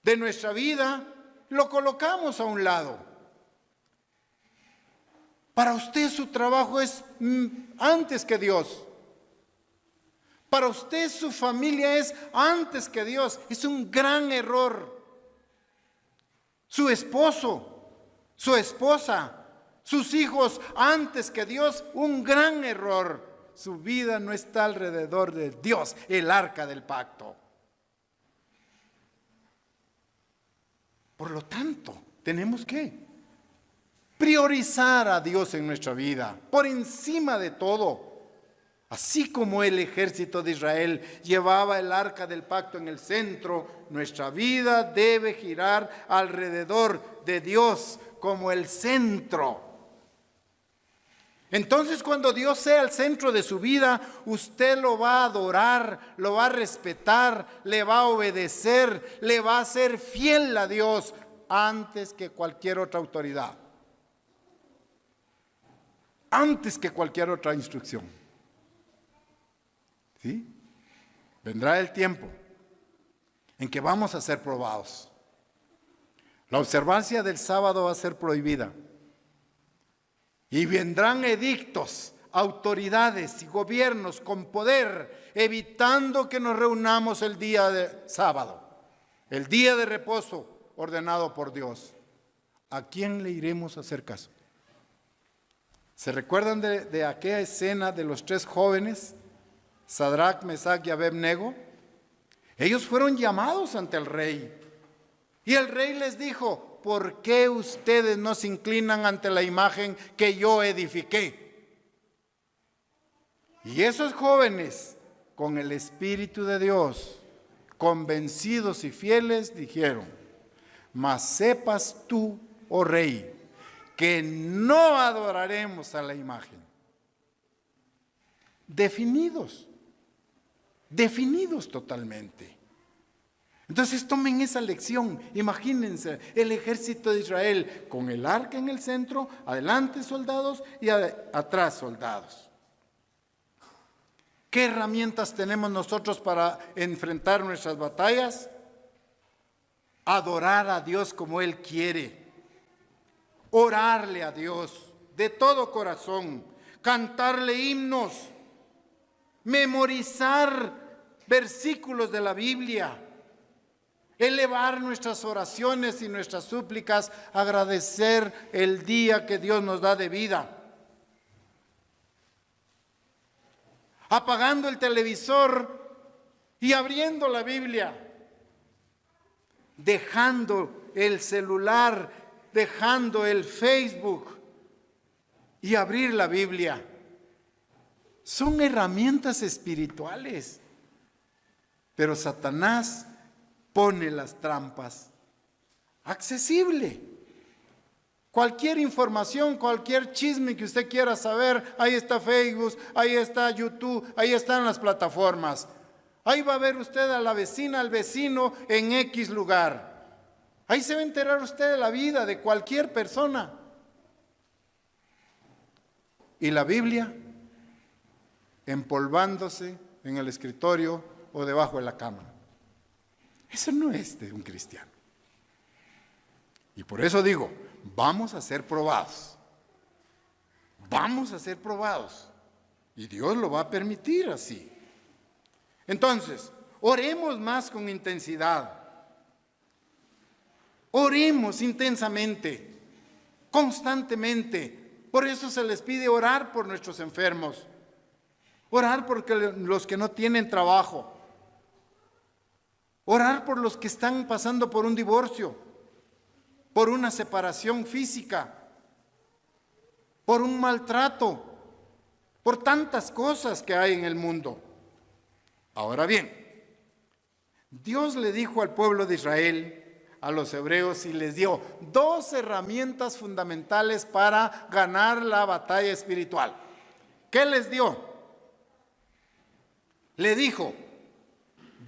de nuestra vida, lo colocamos a un lado. Para usted su trabajo es antes que Dios. Para usted su familia es antes que Dios. Es un gran error. Su esposo, su esposa, sus hijos antes que Dios, un gran error. Su vida no está alrededor de Dios, el arca del pacto. Por lo tanto, tenemos que priorizar a Dios en nuestra vida, por encima de todo. Así como el ejército de Israel llevaba el arca del pacto en el centro, nuestra vida debe girar alrededor de Dios como el centro. Entonces, cuando Dios sea el centro de su vida, usted lo va a adorar, lo va a respetar, le va a obedecer, le va a ser fiel a Dios antes que cualquier otra autoridad, antes que cualquier otra instrucción. ¿Sí? Vendrá el tiempo en que vamos a ser probados. La observancia del sábado va a ser prohibida. Y vendrán edictos, autoridades y gobiernos con poder, evitando que nos reunamos el día de sábado, el día de reposo ordenado por Dios. ¿A quién le iremos a hacer caso? ¿Se recuerdan de aquella escena de los 3 jóvenes? Sadrach, Mesach y Abed-nego. Ellos fueron llamados ante el rey. Y el rey les dijo: ¿por qué ustedes no se inclinan ante la imagen que yo edifiqué? Y esos jóvenes, con el Espíritu de Dios, convencidos y fieles, dijeron: mas sepas tú, oh rey, que no adoraremos a la imagen. Definidos totalmente. Entonces tomen esa lección. Imagínense el ejército de Israel con el arca en el centro, adelante soldados y atrás soldados. ¿Qué herramientas tenemos nosotros para enfrentar nuestras batallas? Adorar a Dios como Él quiere, orarle a Dios de todo corazón, cantarle himnos, memorizar versículos de la Biblia, elevar nuestras oraciones y nuestras súplicas, agradecer el día que Dios nos da de vida. Apagando el televisor y abriendo la Biblia, dejando el celular, dejando el Facebook y abrir la Biblia. Son herramientas espirituales, pero Satanás pone las trampas. Accesible. Cualquier información, cualquier chisme que usted quiera saber, ahí está Facebook, ahí está YouTube, ahí están las plataformas. Ahí va a ver usted a la vecina, al vecino en X lugar. Ahí se va a enterar usted de la vida de cualquier persona. Y la Biblia empolvándose en el escritorio o debajo de la cama. Eso no es de un cristiano. Y por eso digo, vamos a ser probados. Vamos a ser probados. Y Dios lo va a permitir así. Entonces, oremos más con intensidad. Oremos intensamente, constantemente. Por eso se les pide orar por nuestros enfermos. Orar por los que no tienen trabajo. Orar por los que están pasando por un divorcio, por una separación física, por un maltrato, por tantas cosas que hay en el mundo. Ahora bien, Dios le dijo al pueblo de Israel, a los hebreos, y les dio 2 herramientas fundamentales para ganar la batalla espiritual. ¿Qué les dio? Le dijo: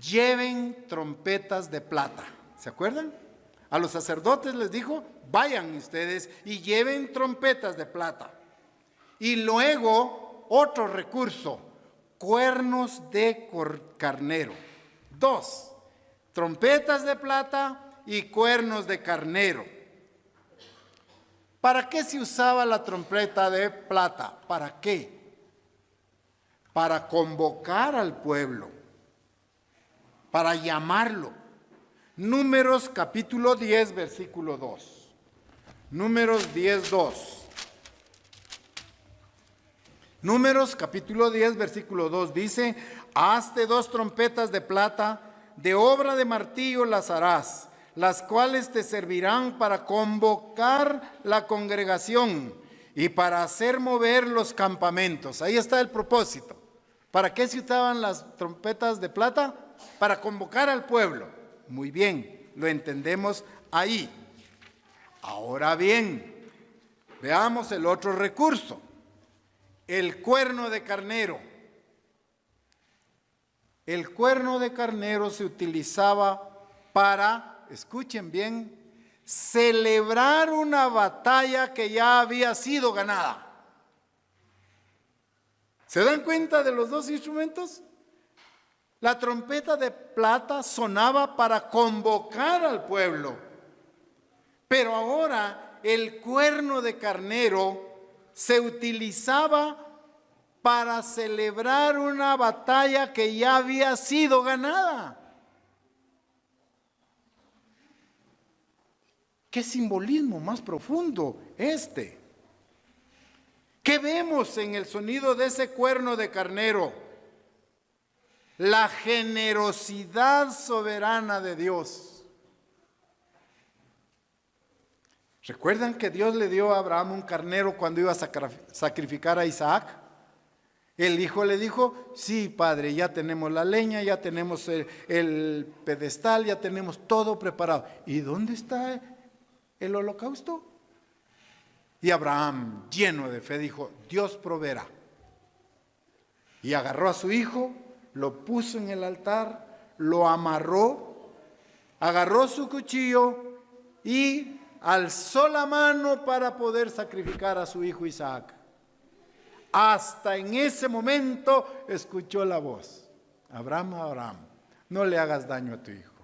lleven trompetas de plata. ¿Se acuerdan? A los sacerdotes les dijo: vayan ustedes y lleven trompetas de plata. Y luego, otro recurso, cuernos de carnero. 2, trompetas de plata y cuernos de carnero. ¿Para qué se usaba la trompeta de plata? ¿Para qué? Para convocar al pueblo, para llamarlo. Números capítulo 10, versículo 2. Números 10, 2. Números capítulo 10, versículo 2 dice: hazte 2 trompetas de plata, de obra de martillo las harás. las cuales te servirán para convocar la congregación y para hacer mover los campamentos. Ahí está el propósito. ¿Para qué se usaban las trompetas de plata? Para convocar al pueblo. Muy bien, lo entendemos ahí. Ahora bien, veamos el otro recurso, el cuerno de carnero. El cuerno de carnero se utilizaba para, escuchen bien, celebrar una batalla que ya había sido ganada. ¿Se dan cuenta de los dos instrumentos? La trompeta de plata sonaba para convocar al pueblo, pero ahora el cuerno de carnero se utilizaba para celebrar una batalla que ya había sido ganada. ¿Qué simbolismo más profundo este? ¿Qué vemos en el sonido de ese cuerno de carnero? La generosidad soberana de Dios. ¿Recuerdan que Dios le dio a Abraham un carnero cuando iba a sacrificar a Isaac? El hijo le dijo, sí, padre, ya tenemos la leña, ya tenemos el pedestal, ya tenemos todo preparado. ¿Y dónde está el holocausto? Y Abraham, lleno de fe, dijo, Dios proveerá. Y agarró a su hijo, lo puso en el altar, lo amarró, agarró su cuchillo y alzó la mano para poder sacrificar a su hijo Isaac. Hasta en ese momento escuchó la voz. Abraham, Abraham, no le hagas daño a tu hijo.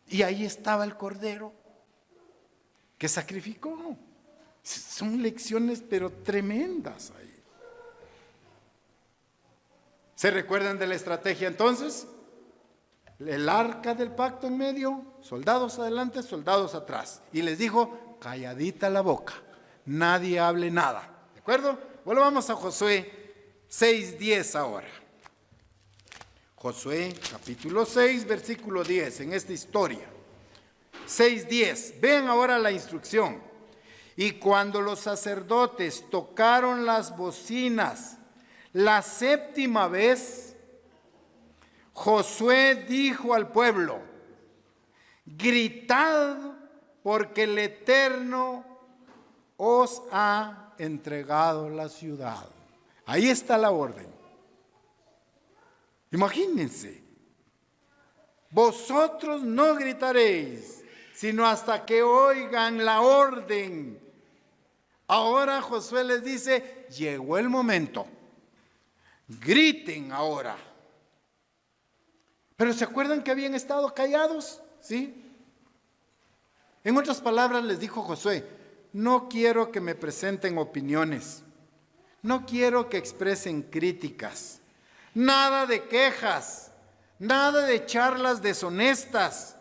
Y ahí estaba el cordero que sacrificó. Son lecciones pero tremendas ahí. ¿Se recuerdan de la estrategia entonces? El arca del pacto en medio, soldados adelante, soldados atrás. Y les dijo, calladita la boca, nadie hable nada. ¿De acuerdo? Volvamos a Josué 6:10 ahora. Josué capítulo 6, versículo 10, en esta historia. 6:10. Vean ahora la instrucción. Y cuando los sacerdotes tocaron las bocinas la séptima vez, Josué dijo al pueblo, gritad porque el Eterno os ha entregado la ciudad. Ahí está la orden. Imagínense, vosotros no gritaréis, sino hasta que oigan la orden. Ahora Josué les dice, llegó el momento, griten ahora. Pero ¿se acuerdan que habían estado callados? ¿Sí? En otras palabras les dijo Josué, no quiero que me presenten opiniones, no quiero que expresen críticas, nada de quejas, nada de charlas deshonestas.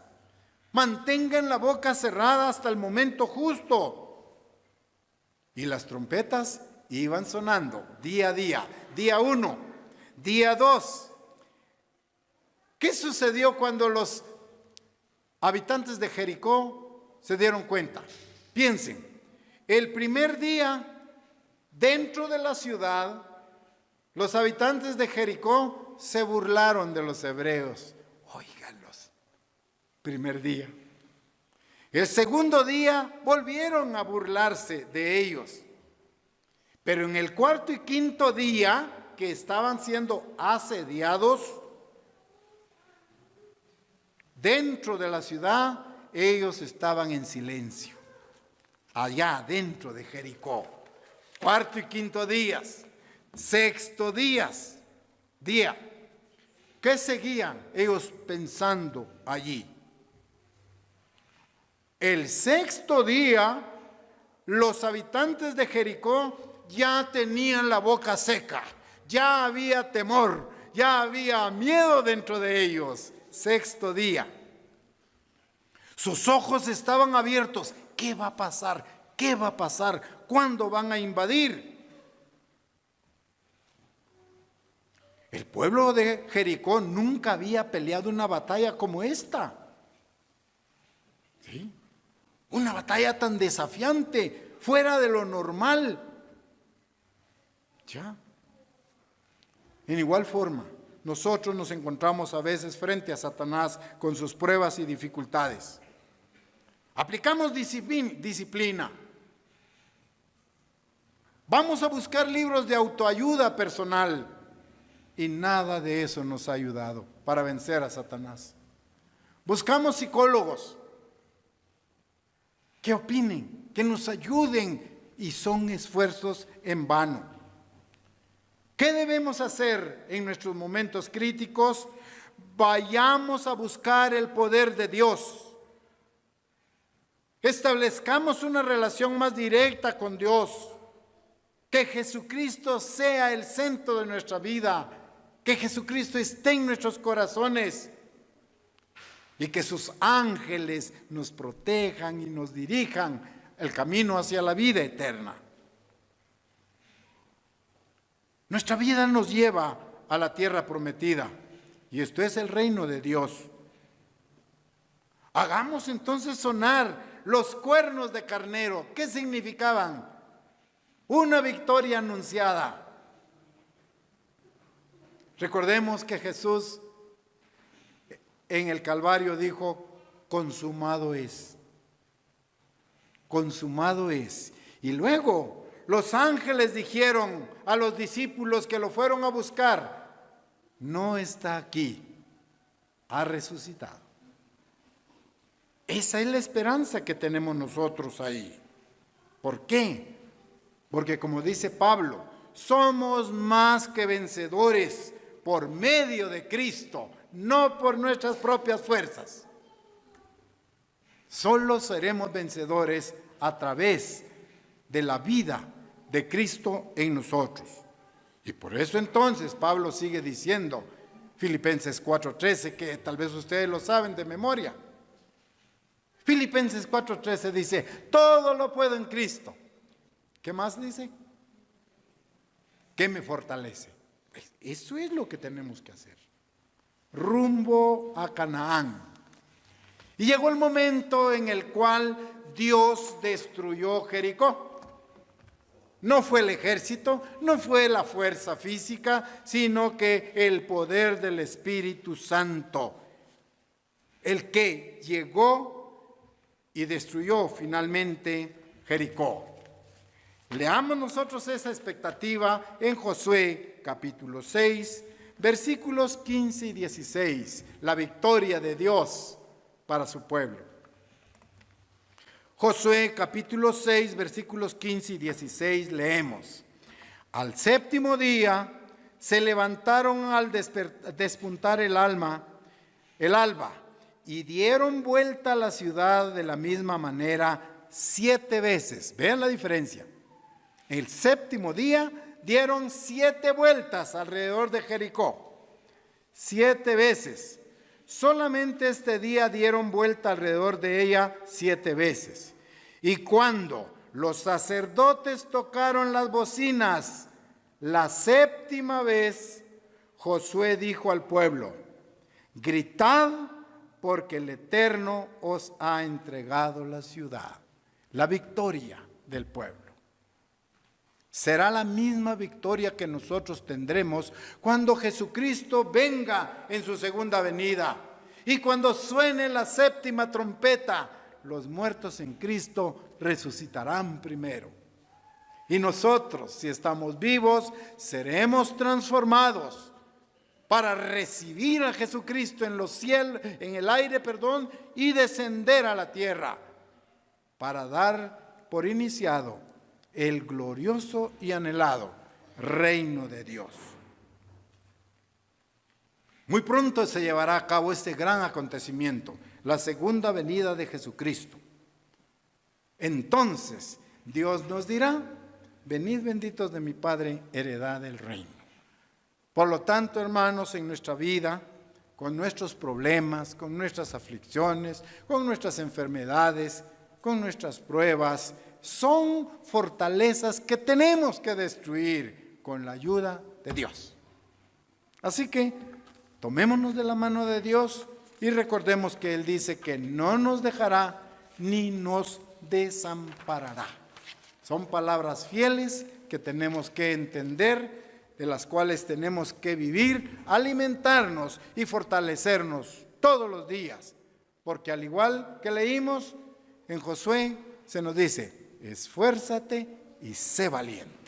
Mantengan la boca cerrada hasta el momento justo. Y las trompetas iban sonando día a día. Día 1, día 2. ¿Qué sucedió cuando los habitantes de Jericó se dieron cuenta? Piensen, el primer día, dentro de la ciudad, los habitantes de Jericó se burlaron de los hebreos. Óiganlos, primer día. El segundo día volvieron a burlarse de ellos. Pero en el cuarto y quinto día, que estaban siendo asediados, dentro de la ciudad, ellos estaban en silencio. Allá dentro de Jericó. Cuarto y quinto días. Sexto día. ¿Qué seguían ellos pensando allí? El sexto día, los habitantes de Jericó ya tenían la boca seca, ya había temor, ya había miedo dentro de ellos. Sexto día. Sus ojos estaban abiertos. ¿Qué va a pasar? ¿Qué va a pasar? ¿Cuándo van a invadir? El pueblo de Jericó nunca había peleado una batalla como esta. ¿Sí? Una batalla tan desafiante, fuera de lo normal. ¿Ya? En igual forma, nosotros nos encontramos a veces frente a Satanás con sus pruebas y dificultades. Aplicamos disciplina. Vamos a buscar libros de autoayuda personal y nada de eso nos ha ayudado para vencer a Satanás. Buscamos psicólogos que opinen, que nos ayuden y son esfuerzos en vano. ¿Qué debemos hacer en nuestros momentos críticos? Vayamos a buscar el poder de Dios. Establezcamos una relación más directa con Dios. Que Jesucristo sea el centro de nuestra vida. Que Jesucristo esté en nuestros corazones. Y que sus ángeles nos protejan y nos dirijan el camino hacia la vida eterna. Nuestra vida nos lleva a la tierra prometida. Y esto es el reino de Dios. Hagamos entonces sonar los cuernos de carnero. ¿Qué significaban? Una victoria anunciada. Recordemos que Jesús en el Calvario dijo, consumado es. Consumado es. Y luego los ángeles dijeron a los discípulos que lo fueron a buscar, no está aquí, ha resucitado. Esa es la esperanza que tenemos nosotros ahí. ¿Por qué? Porque como dice Pablo, somos más que vencedores por medio de Cristo, no por nuestras propias fuerzas. Solo seremos vencedores a través de la vida de Cristo en nosotros. Y por eso entonces Pablo sigue diciendo, Filipenses 4:13, que tal vez ustedes lo saben de memoria. Filipenses 4:13 dice, todo lo puedo en Cristo. ¿Qué más dice? Que me fortalece. Eso es lo que tenemos que hacer. Rumbo a Canaán. Y llegó el momento en el cual Dios destruyó Jericó. No fue el ejército, no fue la fuerza física, sino que el poder del Espíritu Santo, el que llegó y destruyó finalmente Jericó. Leamos nosotros esa expectativa en Josué capítulo 6, versículos 15 y 16, la victoria de Dios para su pueblo. Josué capítulo 6, versículos 15 y 16, leemos. Al séptimo día se levantaron al despuntar el alba, y dieron vuelta a la ciudad de la misma manera 7 veces. Vean la diferencia. El séptimo día dieron 7 vueltas alrededor de Jericó. 7 veces. Solamente este día dieron vuelta alrededor de ella 7 veces. Y cuando los sacerdotes tocaron las bocinas la 7ª vez, Josué dijo al pueblo, gritad porque el Eterno os ha entregado la ciudad. La victoria del pueblo. Será la misma victoria que nosotros tendremos cuando Jesucristo venga en su segunda venida. Y cuando suene la 7ª trompeta, los muertos en Cristo resucitarán primero. Y nosotros, si estamos vivos, seremos transformados para recibir a Jesucristo en los cielos, en el aire, y descender a la tierra para dar por iniciado el glorioso y anhelado reino de Dios. Muy pronto se llevará a cabo este gran acontecimiento, la segunda venida de Jesucristo. Entonces Dios nos dirá, venid benditos de mi Padre, heredad del reino. Por lo tanto, hermanos, en nuestra vida, con nuestros problemas, con nuestras aflicciones, con nuestras enfermedades, con nuestras pruebas, son fortalezas que tenemos que destruir con la ayuda de Dios. Así que tomémonos de la mano de Dios y recordemos que Él dice que no nos dejará ni nos desamparará. Son palabras fieles que tenemos que entender, de las cuales tenemos que vivir, alimentarnos y fortalecernos todos los días. Porque al igual que leímos en Josué, se nos dice, esfuérzate y sé valiente.